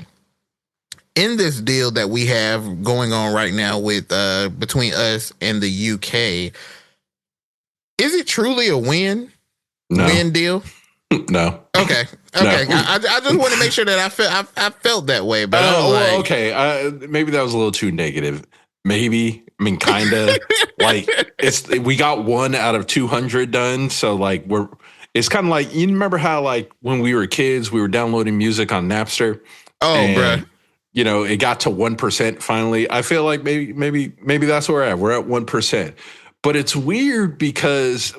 in this deal that we have going on right now with between us and the UK, is it truly a win deal? No. Okay. No. I just want to make sure that I felt that way. But okay. Maybe that was a little too negative. Maybe. I mean, kind of like we got 1 out of 200 done. So like it's kind of like, you remember how like when we were kids, we were downloading music on Napster. Oh, bro. You know, it got to 1% finally. I feel like maybe that's where we're at. We're at 1%, but it's weird because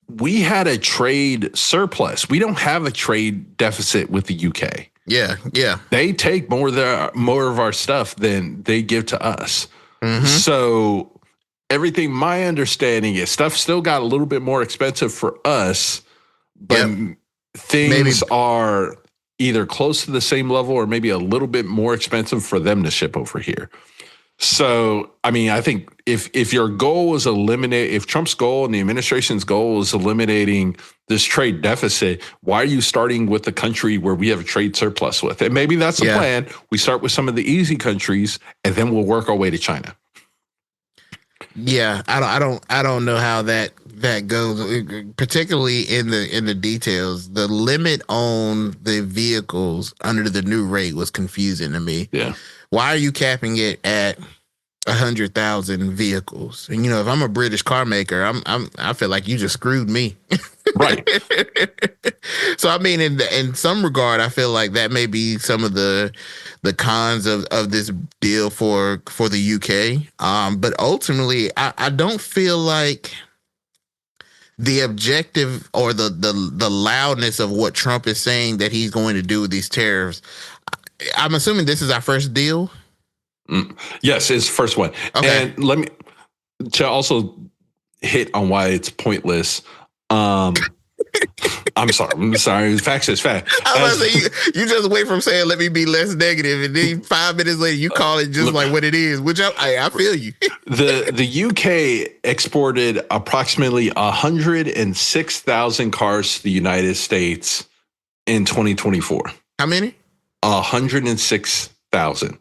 we had a trade surplus. We don't have a trade deficit with the UK. Yeah. They take more of our stuff than they give to us. Mm-hmm. So my understanding is stuff still got a little bit more expensive for us, but things are either close to the same level or maybe a little bit more expensive for them to ship over here. So, I mean, I think if your goal is if Trump's goal and the administration's goal is eliminating this trade deficit, why are you starting with the country where we have a trade surplus with? And maybe that's the plan. We start with some of the easy countries and then we'll work our way to China. Yeah, I don't know how that goes, particularly in the details. The limit on the vehicles under the new rate was confusing to me. Yeah. Why are you capping it at 100,000 vehicles? And if I'm a British car maker, I feel like you just screwed me. Right. So I mean, in some regard, I feel like that may be some of the cons of this deal for the UK. But ultimately, I don't feel like the objective or the loudness of what Trump is saying that he's going to do with these tariffs. I'm assuming this is our first deal. Yes, it's first one. Okay. And let me to also hit on why it's pointless. I'm sorry. Facts is fact. I was say, you just wait from saying, let me be less negative, and then 5 minutes later, you call it just like what it is, which I feel you. The UK exported approximately 106,000 cars to the United States in 2024. How many? 106,000.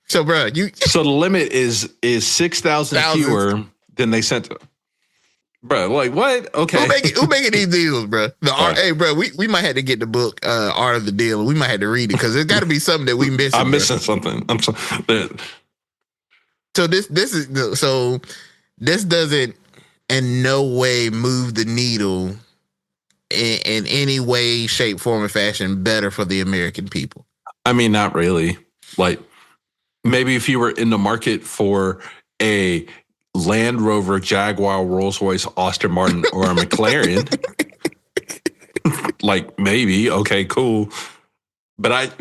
So, bro, so the limit is 6,000 fewer than they sent. Bro, like what? Okay. Who making these deals, bro? Hey, bro, we might have to get the book Art of the Deal. We might have to read it because there's got to be something that we missing. I'm missing something. I'm sorry. So this doesn't in no way move the needle in any way, shape, form, or fashion better for the American people. I mean, not really. Like maybe if you were in the market for a Land Rover, Jaguar, Rolls-Royce, Aston Martin, or a McLaren, like maybe, okay, cool. But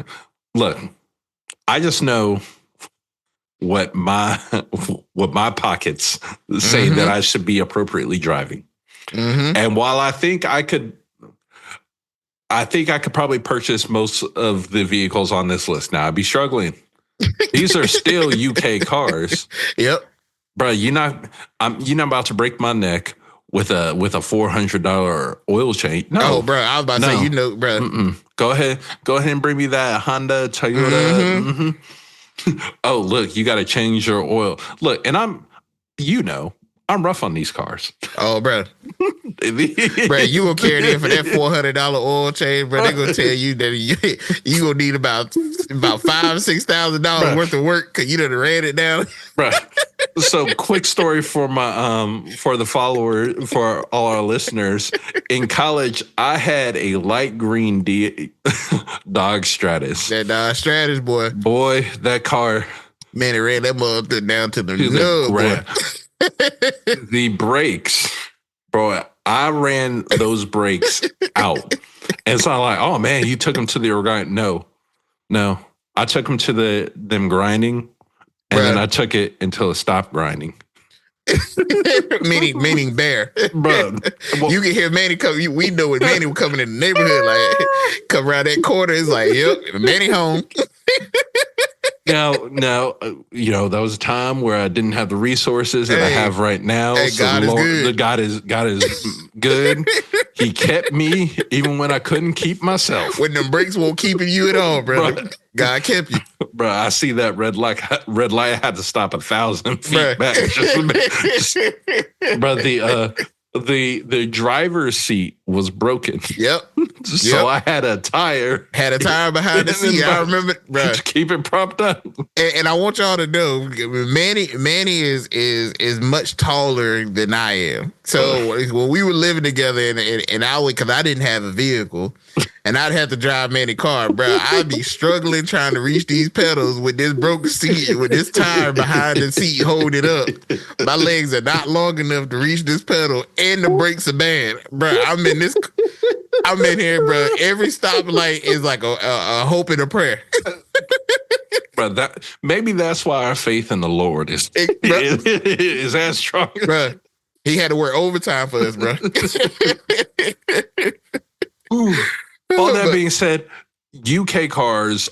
I just know what my pockets say that I should be appropriately driving. And while I think I could probably purchase most of the vehicles on this list. Now I'd be struggling. These are still UK cars. Yep. Bro, you're not about to break my neck with a $400 oil change. No. Oh, bro, I was about to say, bro. Go ahead and bring me that Honda, Toyota. Oh, look, you got to change your oil. Look, and I'm rough on these cars. Oh, bro. Bro, you gonna carry them for that $400 oil change, bro. They're gonna tell you that you gonna need about $5,000-$6,000 worth of work because you done ran it down. Bro. So, quick story for for the follower, for all our listeners. In college, I had a light green Dodge Stratus. That Dodge Stratus, boy. Boy, that car. Man, it ran that motherfucker down to the nub, boy. The brakes, bro. I ran those brakes out. And so I'm like, oh man, you took them to the grind. No. I took them to them grinding, and then I took it until it stopped grinding. meaning bear. Bro. Well, you can hear Manny come. We know when Manny was coming in the neighborhood, like come around that corner, it's like, yep, Manny home. Now, that was a time where I didn't have the resources that I have right now. Hey, so God is good. He kept me even when I couldn't keep myself. When them brakes won't keeping you at all, brother. God kept you. Bro, I see that red light. I had to stop 1,000 feet back. Bro, the driver's seat was broken. Yep. So I had a tire. Behind the seat. I remember, bro. To keep it propped up. And I want y'all to know, Manny is much taller than I am. So when we were living together, and I would, because I didn't have a vehicle, and I'd have to drive Manny's car, bro. I'd be struggling trying to reach these pedals with this broken seat, with this tire behind the seat holding it up. My legs are not long enough to reach this pedal, and the brakes are bad, bro. I'm in here, bro. Every stoplight is like a hope and a prayer. Bro, maybe that's why our faith in the Lord is as strong. Bro, he had to work overtime for us, bro. All that being said, UK cars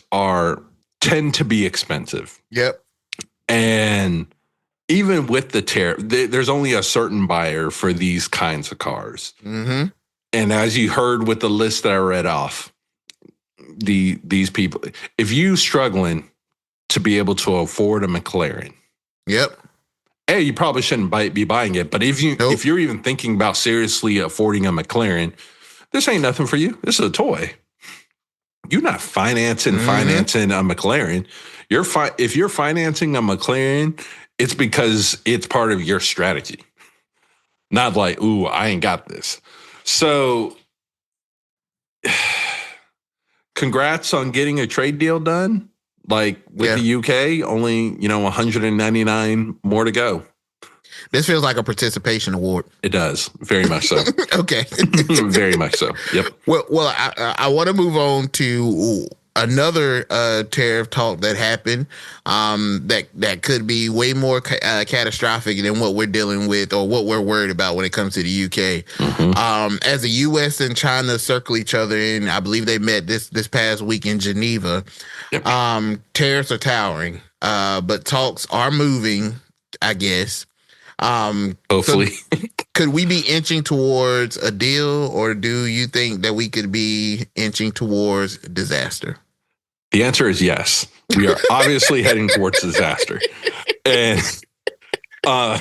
tend to be expensive. Yep. And even with the tariff, there's only a certain buyer for these kinds of cars. Mm-hmm. And as you heard with the list that I read off, these people, if you struggling to be able to afford a McLaren, yep. Hey, you probably shouldn't be buying it. But if you're even thinking about seriously affording a McLaren, this ain't nothing for you. This is a toy. You're not financing a McLaren. If you're financing a McLaren, it's because it's part of your strategy. Not like, ooh, I ain't got this. So congrats on getting a trade deal done. Like with the UK, only, 199 more to go. This feels like a participation award. It does. Very much so. Okay. Very much so. Yep. Well, I want to move on to another tariff talk that happened that could be way more catastrophic than what we're dealing with or what we're worried about when it comes to the UK. Mm-hmm. As the U.S. and China circle each other in, I believe they met this past week in Geneva. Yep. Tariffs are towering, but talks are moving, I guess. Hopefully. So could we be inching towards a deal, or do you think that we could be inching towards disaster? The answer is yes. We are obviously heading towards disaster. And and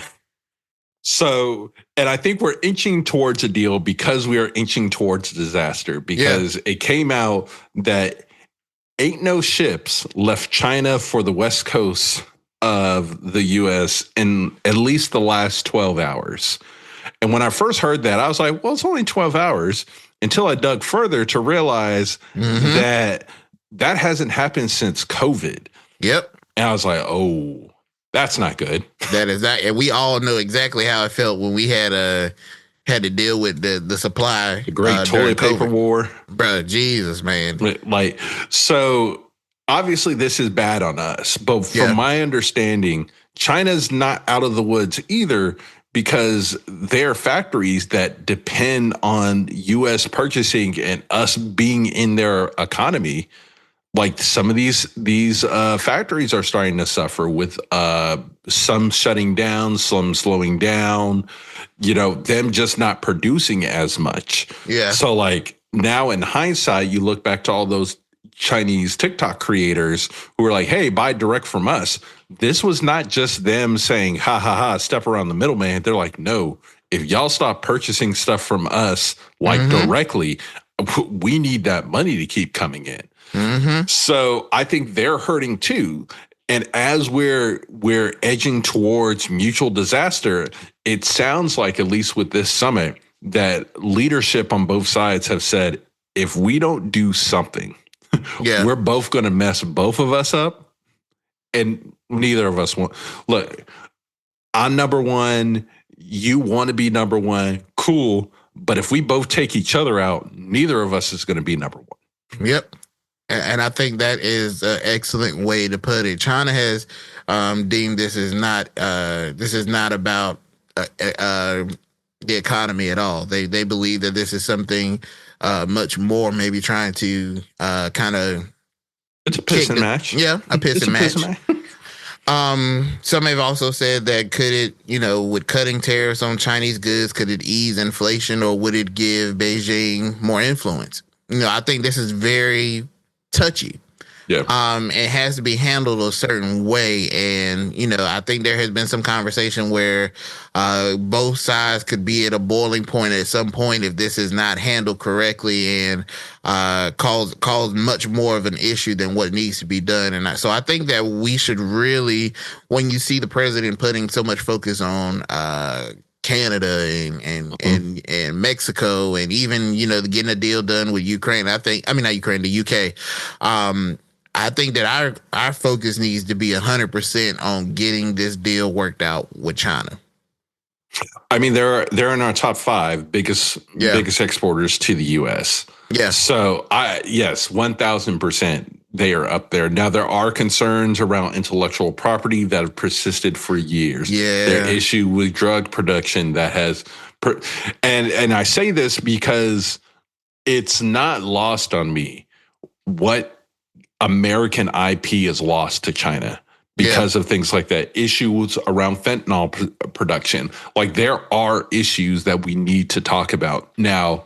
I think we're inching towards a deal because we are inching towards disaster, because it came out that ain't no ships left China for the West Coast of the U.S. in at least the last 12 hours. And when I first heard that, I was like, well, it's only 12 hours, until I dug further to realize that hasn't happened since COVID. Yep. And I was like, oh, that's not good. That is not. And we all know exactly how it felt when we had to deal with the supply. The great toilet paper war. Bro, Jesus, man. Like, so obviously this is bad on us, but from my understanding, China's not out of the woods either, because they're factories that depend on U.S. purchasing and us being in their economy. Like some of these factories are starting to suffer with some shutting down, some slowing down, them just not producing as much. Yeah. So like now in hindsight, you look back to all those Chinese TikTok creators who were like, hey, buy direct from us. This was not just them saying, ha, ha, ha, step around the middleman. They're like, no, if y'all stop purchasing stuff from us, like directly, we need that money to keep coming in. So I think they're hurting too. And as we're edging towards mutual disaster, it sounds like, at least with this summit, that leadership on both sides have said, if we don't do something, we're both going to mess both of us up. And neither of us want. Look, I'm number one. You want to be number one. Cool. But if we both take each other out, neither of us is going to be number one. Yep. And I think that is an excellent way to put it. China has deemed this is not about the economy at all. They believe that this is something much more, maybe trying to kind of. It's a piss and match. Yeah, a piss and match. Some have also said that could it, with cutting tariffs on Chinese goods, could it ease inflation, or would it give Beijing more influence? I think this is very touchy. Yeah. It has to be handled a certain way. And, I think there has been some conversation where both sides could be at a boiling point at some point if this is not handled correctly, and cause much more of an issue than what needs to be done. And so I think that we should really, when you see the president putting so much focus on Canada and Mexico, and even, getting a deal done with Ukraine, not Ukraine, the UK. I think that our focus needs to be 100% on getting this deal worked out with China. I mean, they're in our top 5 biggest exporters to the U.S. Yeah. So 1,000%. They are up there. Now, there are concerns around intellectual property that have persisted for years. Yeah. Their issue with drug production that has, and I say this because it's not lost on me what American IP is lost to China because of things like that. Issues around fentanyl production. Like, there are issues that we need to talk about. Now,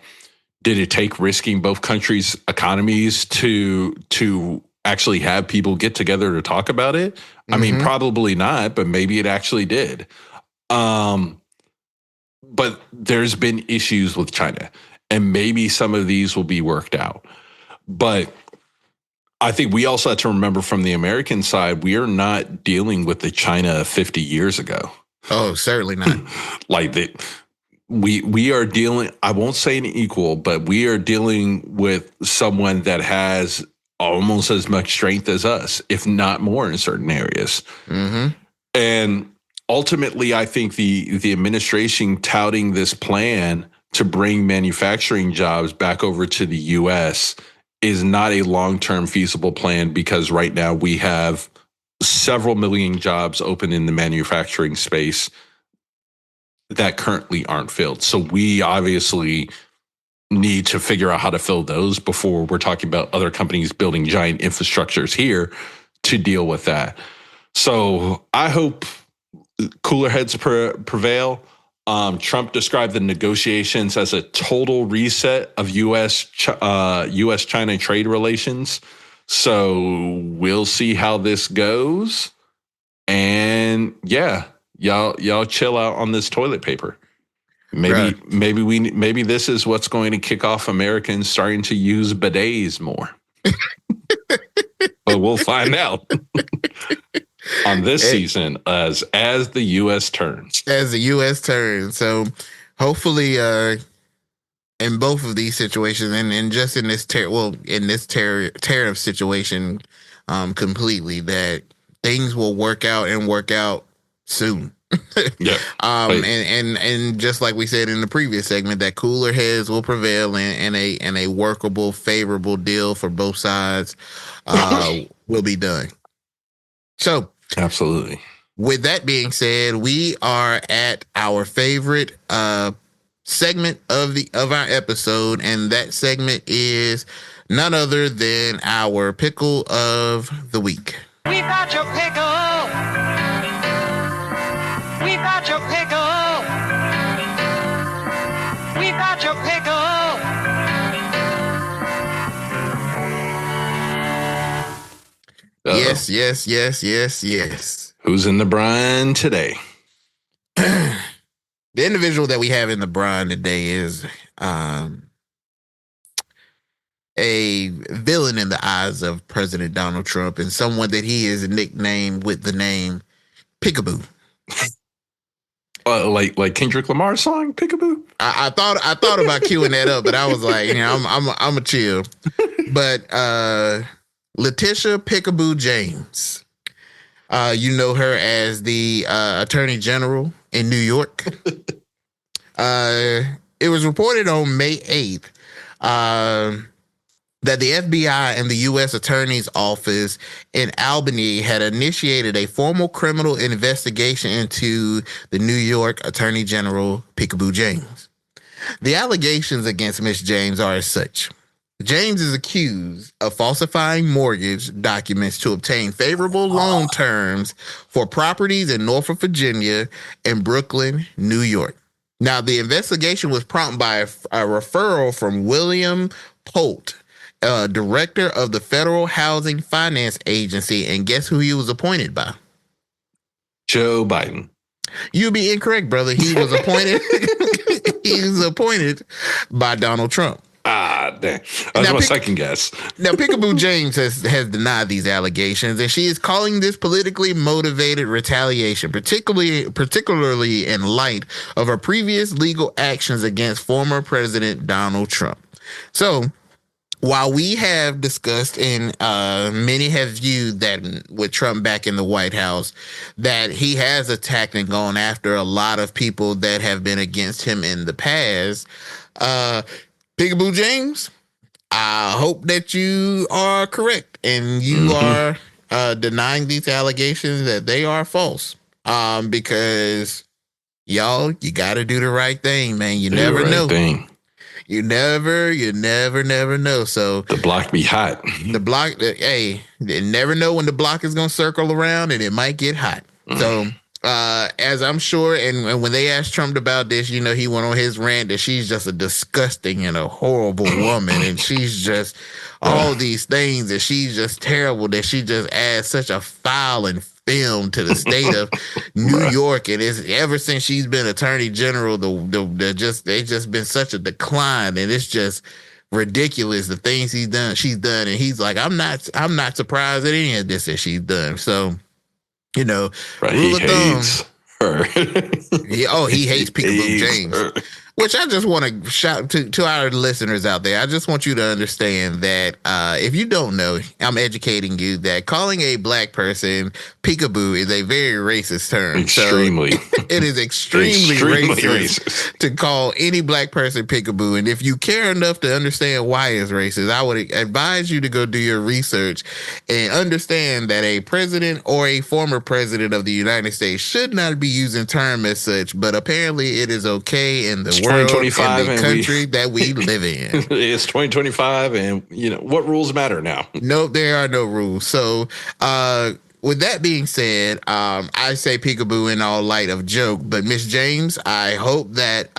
did it take risking both countries' economies to actually have people get together to talk about it? I mean, probably not, but maybe it actually did. But there's been issues with China, and maybe some of these will be worked out. But I think we also have to remember, from the American side, we are not dealing with the China 50 years ago. Oh, certainly not. We are dealing, I won't say an equal, but we are dealing with someone that has almost as much strength as us, if not more in certain areas. And ultimately, I think the administration touting this plan to bring manufacturing jobs back over to the U.S. is not a long-term feasible plan, because right now we have several million jobs open in the manufacturing space that currently aren't filled. So we obviously need to figure out how to fill those before we're talking about other companies building giant infrastructures here to deal with that. So I hope cooler heads prevail. Trump described the negotiations as a total reset of U.S.-China trade relations. So we'll see how this goes. And y'all chill out on this toilet paper. Maybe this is what's going to kick off Americans starting to use bidets more. But we'll find out on this season as the U.S. turns. As the U.S. turns. So hopefully in both of these situations, and just in this tariff situation completely, that things will work out soon. And just like we said in the previous segment, that cooler heads will prevail in a workable, favorable deal for both sides. will be done. So, absolutely. With that being said, we are at our favorite segment of our episode, and that segment is none other than our pickle of the week. We've got your pickle. We've got your pickle. We've got your pickle. Yes, yes, yes, yes, yes. Who's in the brine today? The individual that we have in the brine today is a villain in the eyes of President Donald Trump, and someone that he is nicknamed with the name Peekaboo. Like Kendrick Lamar's song Peekaboo. I thought about queuing that up, but I was like, I'm a chill. But Letitia Peekaboo James. You know her as the Attorney General in New York. It was reported on May 8th that the FBI and the U.S. Attorney's Office in Albany had initiated a formal criminal investigation into the New York Attorney General Peekaboo James. The allegations against Miss James are as such. James is accused of falsifying mortgage documents to obtain favorable loan terms for properties in Norfolk, Virginia, and Brooklyn, New York. Now, the investigation was prompted by a referral from William Polt, director of the Federal Housing Finance Agency, and guess who he was appointed by? Joe Biden. You'd be incorrect, brother. He was appointed. He was appointed by Donald Trump. Ah, damn. That's my second guess. Now, Peekaboo James has denied these allegations, and she is calling this politically motivated retaliation, particularly in light of her previous legal actions against former President Donald Trump. So, while we have discussed, and many have viewed that with Trump back in the White House, that he has attacked and gone after a lot of people that have been against him in the past, Peekaboo James, I hope that you are correct and you are denying these allegations that they are false. Because y'all, you got to do the right thing, man. You never know. You never know. So the block be hot. The block, hey, you never know when the block is going to circle around and it might get hot. So as I'm sure, and when they asked Trump about this, he went on his rant that she's just a disgusting and a horrible woman, and she's just all these things, that she's just terrible, that she just adds such a foul and film to the state of New York. And it's ever since she's been Attorney General, they just been such a decline, and it's just ridiculous the things she's done. And he's like, I'm not surprised at any of this that she's done. So, right, rule of thumb. Her. He hates Peekaboo James. Which I just want to shout to our listeners out there. I just want you to understand that if you don't know, I'm educating you that calling a black person peekaboo is a very racist term. Extremely. So it is extremely racist to call any black person peekaboo. And if you care enough to understand why it's racist, I would advise you to go do your research and understand that a president or a former president of the United States should not be using term as such, but apparently it is okay in the world and the country that we live in. It's 2025, and what rules matter now? No, there are no rules. So with that being said, I say peekaboo in all light of joke, but Miss James, I hope that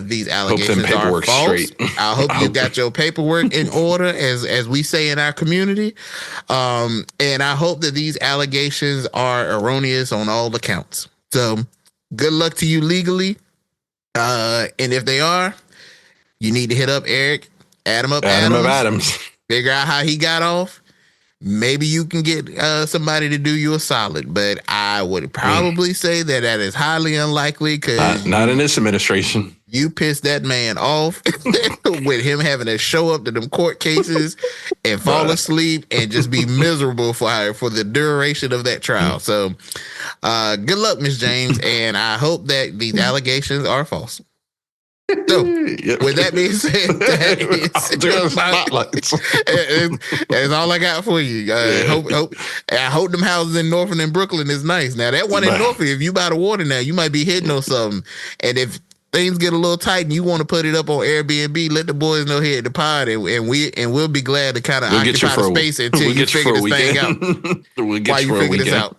these allegations are false. Straight. I hope you got your paperwork in order, as we say in our community, and I hope that these allegations are erroneous on all accounts. So good luck to you legally. And if they are, you need to hit up Eric, Adams. Figure out how he got off. Maybe you can get somebody to do you a solid, but I would probably say that is highly unlikely, because not in this administration. You pissed that man off with him having to show up to them court cases and fall asleep and just be miserable for the duration of that trial. So good luck, Miss James, and I hope that these allegations are false. So, with that being said, that is spotlights. That's all I got for you. I hope them houses in Norfolk and Brooklyn is nice. Now, that one in Norfolk, if you buy the water now, you might be hitting on something. And if things get a little tight and you want to put it up on Airbnb, let the boys know here at the pod, and we'll be glad to kind of occupy the space until you figure this thing out. While you figure this out.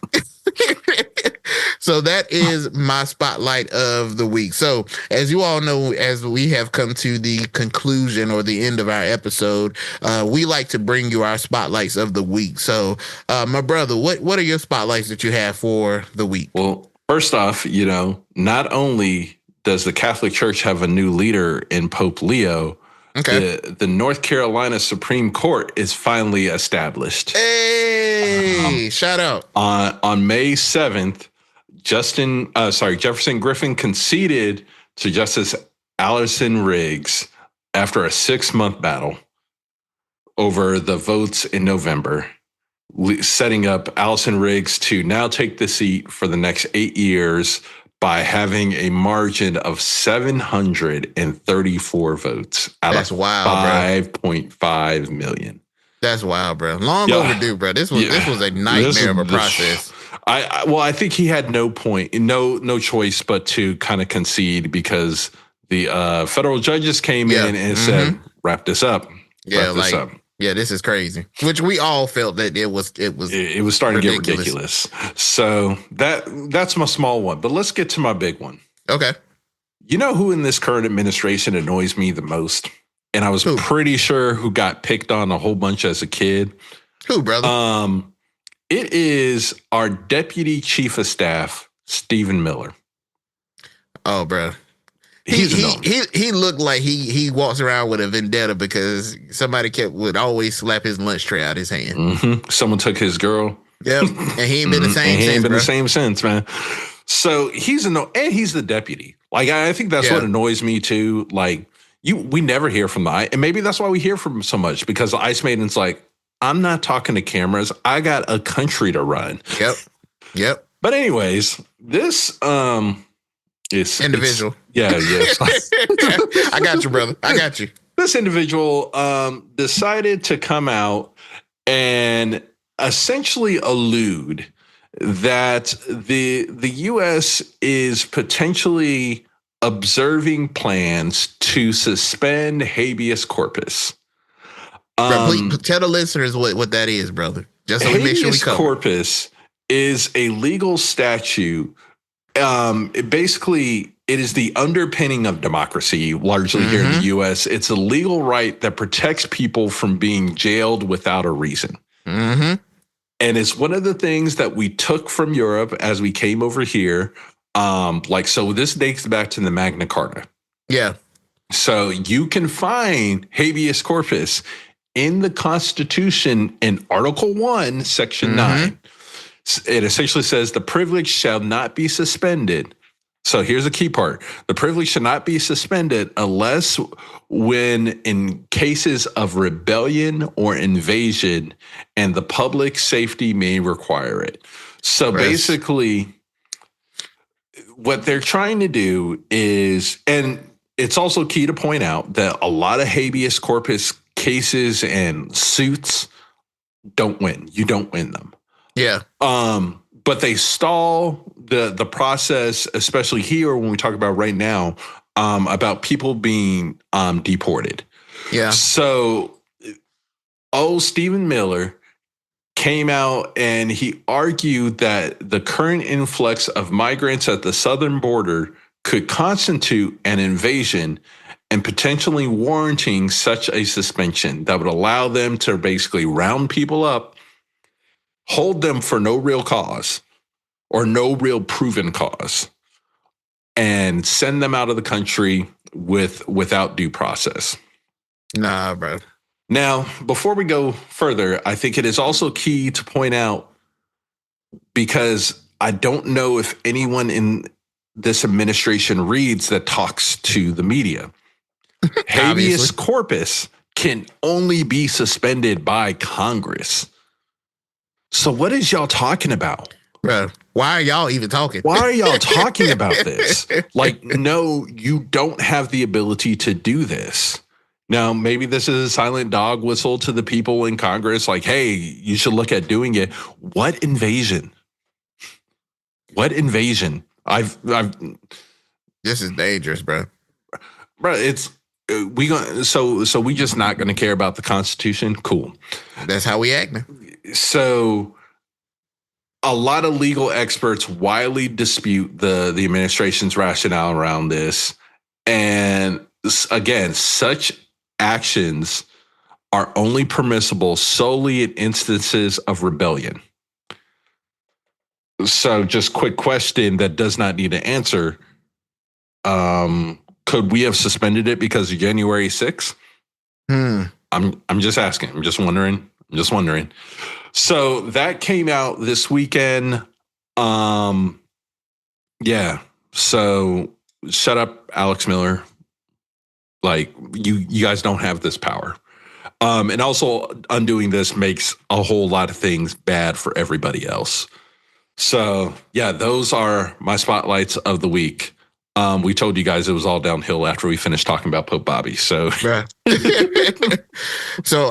So that is my spotlight of the week. So as you all know, as we have come to the conclusion or the end of our episode, we like to bring you our spotlights of the week. So my brother, what are your spotlights that you have for the week? Well, first off, not only does the Catholic Church have a new leader in Pope Leo, the North Carolina Supreme Court is finally established. Hey, shout out. On May 7th, Jefferson Griffin conceded to Justice Allison Riggs after a 6-month battle over the votes in November, setting up Allison Riggs to now take the seat for the next 8 years by having a margin of 734 votes out of 5.5 million. That's wild, bro. Long overdue, bro. This was a nightmare of a process. I think he had no choice but to kind of concede because the federal judges came in and said, "Wrap this up." Yeah, this is crazy. Which we all felt that it was starting to get ridiculous. So that's my small one. But let's get to my big one. Okay. You know who in this current administration annoys me the most? And I was pretty sure who got picked on a whole bunch as a kid. Who, brother? It is our Deputy Chief of Staff, Stephen Miller. Oh, bro. He looked like he walks around with a vendetta because somebody would always slap his lunch tray out his hand. Mm-hmm. Someone took his girl. Yep, and he ain't been the same. The same since, man. So he's the deputy. Like I think that's what annoys me too. Like we never hear from and maybe that's why we hear from him so much because the Ice Maiden's like, I'm not talking to cameras. I got a country to run. Yep. But anyways, this is individual. Yes. I got you, brother. I got you. This individual decided to come out and essentially allude that the U.S. is potentially observing plans to suspend habeas corpus. Please tell the listeners what that is, brother. Just so we make sure we cover. Habeas corpus is a legal statute. It is the underpinning of democracy, largely here in the U.S. It's a legal right that protects people from being jailed without a reason. Mm-hmm. And it's one of the things that we took from Europe as we came over here. So this dates back to the Magna Carta. Yeah. So you can find habeas corpus in the Constitution in Article 1, Section 9. It essentially says the privilege shall not be suspended. So here's the key part. The privilege should not be suspended unless when in cases of rebellion or invasion and the public safety may require it. So basically what they're trying to do is, and it's also key to point out that a lot of habeas corpus cases and suits don't win. You don't win them. Yeah. But they stall the process, especially here when we talk about right now, about people being deported. Yeah. So Stephen Miller came out and he argued that the current influx of migrants at the southern border could constitute an invasion and potentially warranting such a suspension that would allow them to basically round people up, hold them for no real cause or no real proven cause, and send them out of the country without due process. Nah, bro. Now, before we go further, I think it is also key to point out, because I don't know if anyone in this administration reads that talks to the media. Habeas corpus can only be suspended by Congress. So what is y'all talking about? Bro, Why are y'all even talking? Why are y'all talking about this? Like, no, you don't have the ability to do this. Now, maybe this is a silent dog whistle to the people in Congress. Like, hey, you should look at doing it. What invasion? What invasion? This is dangerous, bro. Bro, so we just not going to care about the Constitution? Cool. That's how we act. So a lot of legal experts widely dispute the administration's rationale around this. And again, such actions are only permissible solely in instances of rebellion. So just quick question that does not need an answer. Could we have suspended it because of January 6th? I'm just asking. I'm just wondering. So that came out this weekend. Yeah. So shut up, Alex Miller. Like, you guys don't have this power. And also undoing this makes a whole lot of things bad for everybody else. So yeah, those are my spotlights of the week. We told you guys it was all downhill after we finished talking about Pope Bobby. So, so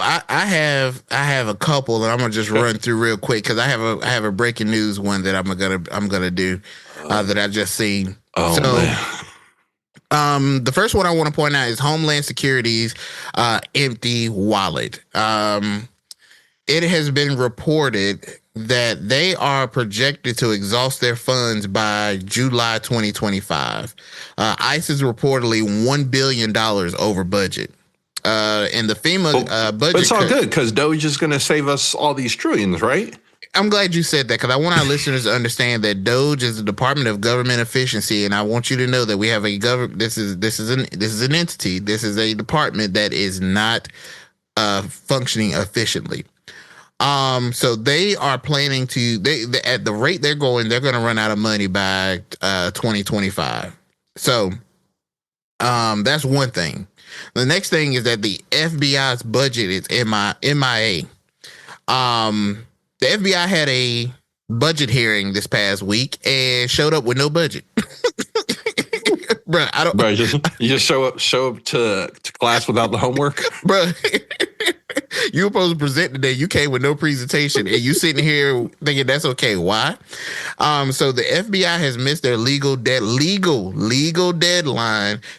I have a couple that I'm gonna just run through real quick because I have a breaking news one that I'm gonna do that I just seen. Man. The first one I want to point out is Homeland Security's empty wallet. It has been reported that they are projected to exhaust their funds by July 2025. ICE is reportedly $1 billion over budget. And the FEMA budget. But it's all good because Doge is going to save us all these trillions, right? I'm glad you said that because I want our listeners to understand that Doge is the Department of Government Efficiency, and I want you to know that we have a This is an entity. This is a department that is not functioning efficiently. So they are planning to. They at the rate they're going to run out of money by 2025. So that's one thing. The next thing is that the FBI's budget is MIA. The FBI had a budget hearing this past week and showed up with no budget. Bro, you just show up to class without the homework, bro. You were supposed to present today. You came with no presentation, and you sitting here thinking that's okay. Why? So the FBI has missed their legal deadline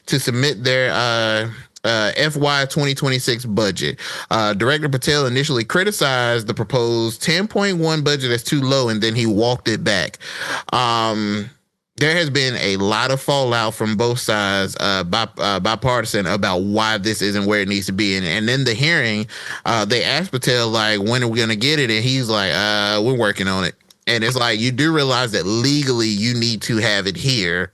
to submit their FY 2026 budget. Director Patel initially criticized the proposed 10.1 budget as too low, and then he walked it back. There has been a lot of fallout from both sides, bipartisan, about why this isn't where it needs to be. And in the hearing, they asked Patel, like, when are we going to get it? And he's like, we're working on it. And it's like, you do realize that legally you need to have it here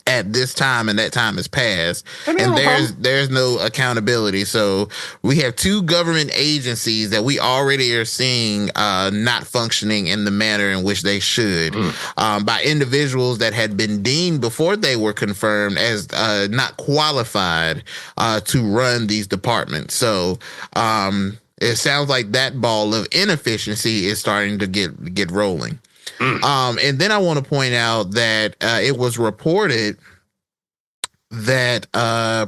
at this time, and that time has passed, and there's no accountability. So we have two government agencies that we already are seeing not functioning in the manner in which they should, by individuals that had been deemed before they were confirmed as not qualified to run these departments. So it sounds like that ball of inefficiency is starting to get rolling. And then I want to point out that it was reported that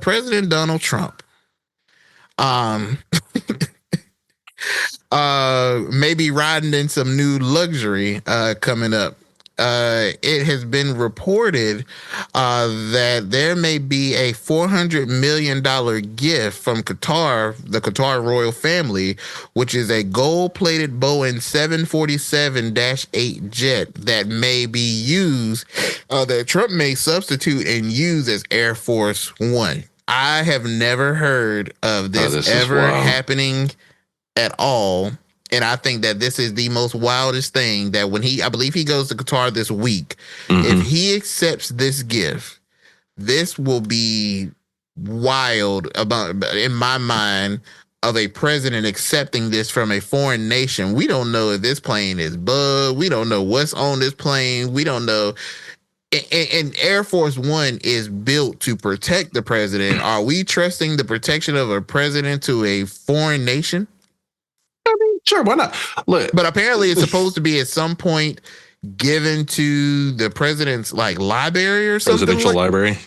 President Donald Trump may be riding in some new luxury coming up. It has been reported that there may be a $400 million gift from Qatar, the Qatar royal family, which is a gold-plated Boeing 747-8 jet that may be used, that Trump may substitute and use as Air Force One. I have never heard of this ever happening at all. And I think that this is the most wildest thing that I believe he goes to Qatar this week. If he accepts this gift, this will be wild in my mind, of a president accepting this from a foreign nation. We don't know if this plane is bugged. We don't know what's on this plane. We don't know. And Air Force One is built to protect the president. Are we trusting the protection of a president to a foreign nation? I mean, sure, why not? Look, but apparently it's supposed to be at some point given to the president's like library or something. Presidential library.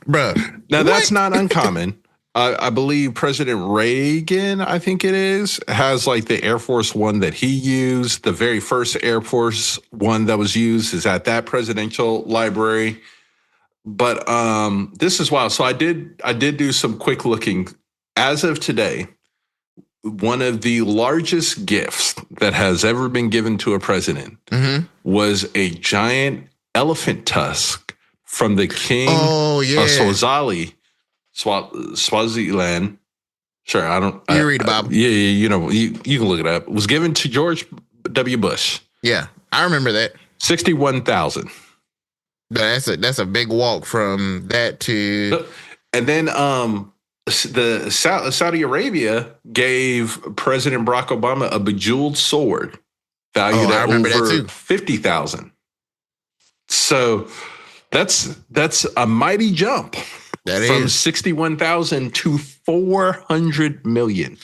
Bruh. Now that's not uncommon. I believe President Reagan, I think it is, has like the Air Force One that he used. The very first Air Force One that was used is at that presidential library. But this is wild. So I did do some quick looking. As of today, one of the largest gifts that has ever been given to a president was a giant elephant tusk from the king of Swaziland. Sure, I don't. You read about. Yeah, you know, you can look it up. It was given to George W. Bush. Yeah, I remember that. 61,000. That's a big walk from that to. And then the Saudi Arabia gave President Barack Obama a bejeweled sword valued at over 50,000. So that's a mighty jump. That from is 61,000 to 400 million.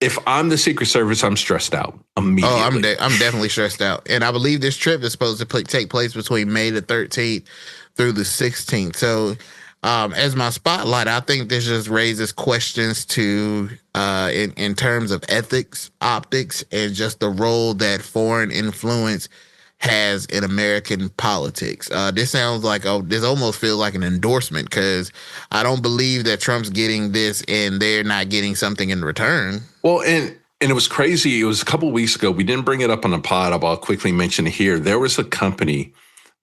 If I'm the Secret Service, I'm stressed out immediately. Oh, I'm definitely stressed out. And I believe this trip is supposed to take place between May the 13th through the 16th. So as my spotlight, I think this just raises questions to in terms of ethics, optics, and just the role that foreign influence has in American politics. This sounds like this almost feels like an endorsement because I don't believe that Trump's getting this and they're not getting something in return. Well, and it was crazy. It was a couple of weeks ago. We didn't bring it up on the pod. I'll quickly mention it here. There was a company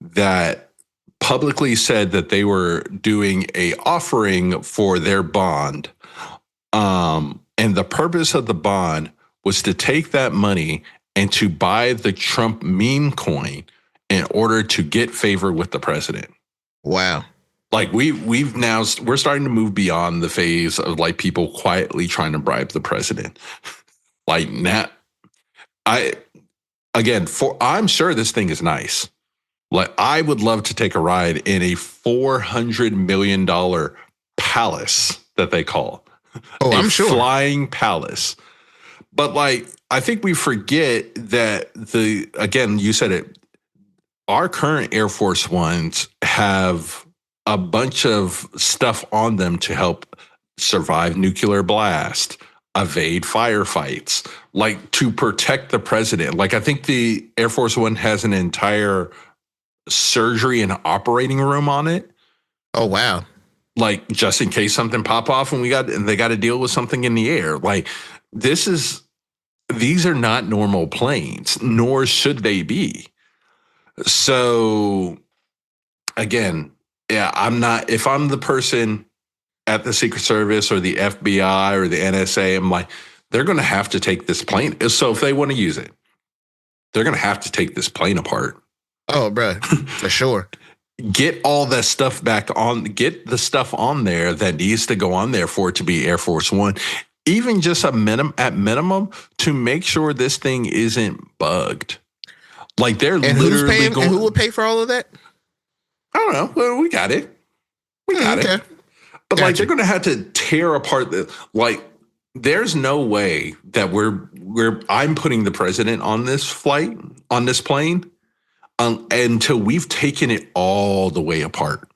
that publicly said that they were doing a offering for their bond. And the purpose of the bond was to take that money and to buy the Trump meme coin in order to get favor with the president. Wow. Like we're starting to move beyond the phase of like people quietly trying to bribe the president. Like now, I'm sure this thing is nice. Like I would love to take a ride in a $400 million palace that they call. Oh, I'm sure. Flying palace. But like, I think we forget that you said it, our current Air Force Ones have a bunch of stuff on them to help survive nuclear blast, evade firefights, like to protect the president. Like I think the Air Force One has an entire surgery and operating room on it. Oh, wow. Like just in case something pop off and they got to deal with something in the air. Like these are not normal planes, nor should they be. So again, yeah, if I'm the person at the Secret Service or the FBI or the NSA, I'm like, they're going to have to take this plane. So if they want to use it, they're going to have to take this plane apart. Oh, bro, for sure. Get all that stuff get the stuff on there that needs to go on there for it to be Air Force One. Even just at minimum to make sure this thing isn't bugged. Like they're literally going. And who would pay for all of that? I don't know. Well, we got it. We got it. But like they're going to have to tear apart like there's no way that I'm putting the president on this flight, on this plane, until we've taken it all the way apart.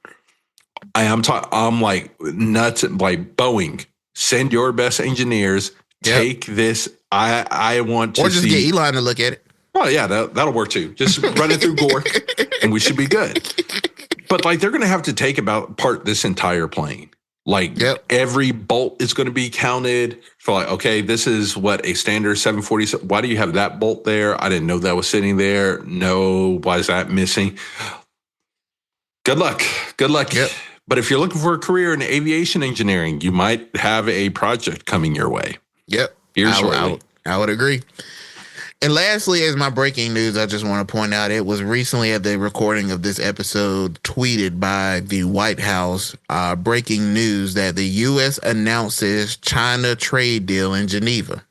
I'm like nuts, like Boeing. Send your best engineers. Take this. I want to or just get Elon to look at it. Oh yeah, that'll work too. Just run it through Gore, and we should be good. But like they're going to have to take apart this entire plane. Like every bolt is going to be counted for like, okay, this is what a standard 747. Why do you have that bolt there? I didn't know that was sitting there. No, why is that missing? Good luck. Good luck. Yep. But if you're looking for a career in aviation engineering, you might have a project coming your way. Yep. I would agree. And lastly, as my breaking news, I just want to point out it was recently at the recording of this episode tweeted by the White House, breaking news that the U.S. announces China trade deal in Geneva.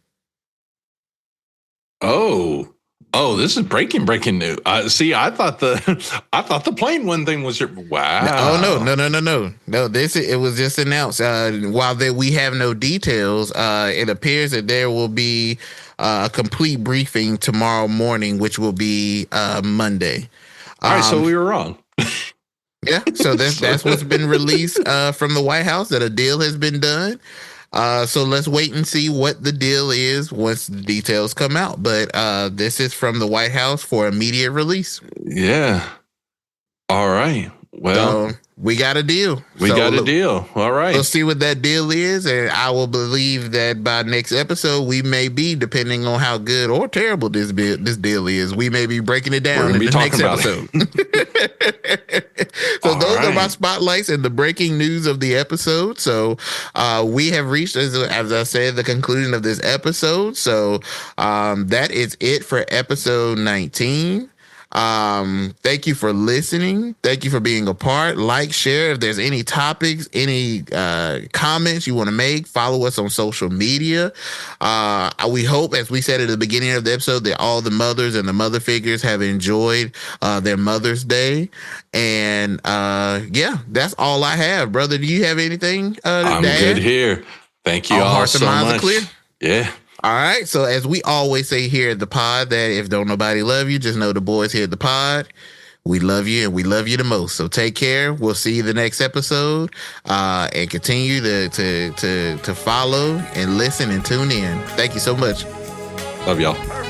Oh, Oh, this is breaking news. See, I thought the plane one thing was your wow. Oh no. It was just announced. While we have no details, it appears that there will be a complete briefing tomorrow morning, which will be Monday. All right, so we were wrong. Yeah, so that's what's been released from the White House, that a deal has been done. So let's wait and see what the deal is once the details come out. But this is from the White House for immediate release. Yeah. All right. Well, so we got a deal. We got a deal. All right. We'll see what that deal is, and I will believe that by next episode we may be, depending on how good or terrible this deal is, we may be breaking it down in the next episode. So those are my spotlights and the breaking news of the episode. So we have reached, as I said, the conclusion of this episode. So that is it for episode 19. Thank you for listening. Thank you for being a part. Like, share. If there's any topics, any comments you want to make, follow us on social media. We hope, as we said at the beginning of the episode, that all the mothers and the mother figures have enjoyed their Mother's Day. And yeah, that's all I have. Brother, do you have anything? I'm good here. Thank you all so much. Clear? Yeah. All right. So as we always say here at the pod, that if don't nobody love you, just know the boys here at the pod. We love you, and we love you the most. So take care. We'll see you the next episode, and continue to follow and listen and tune in. Thank you so much. Love y'all.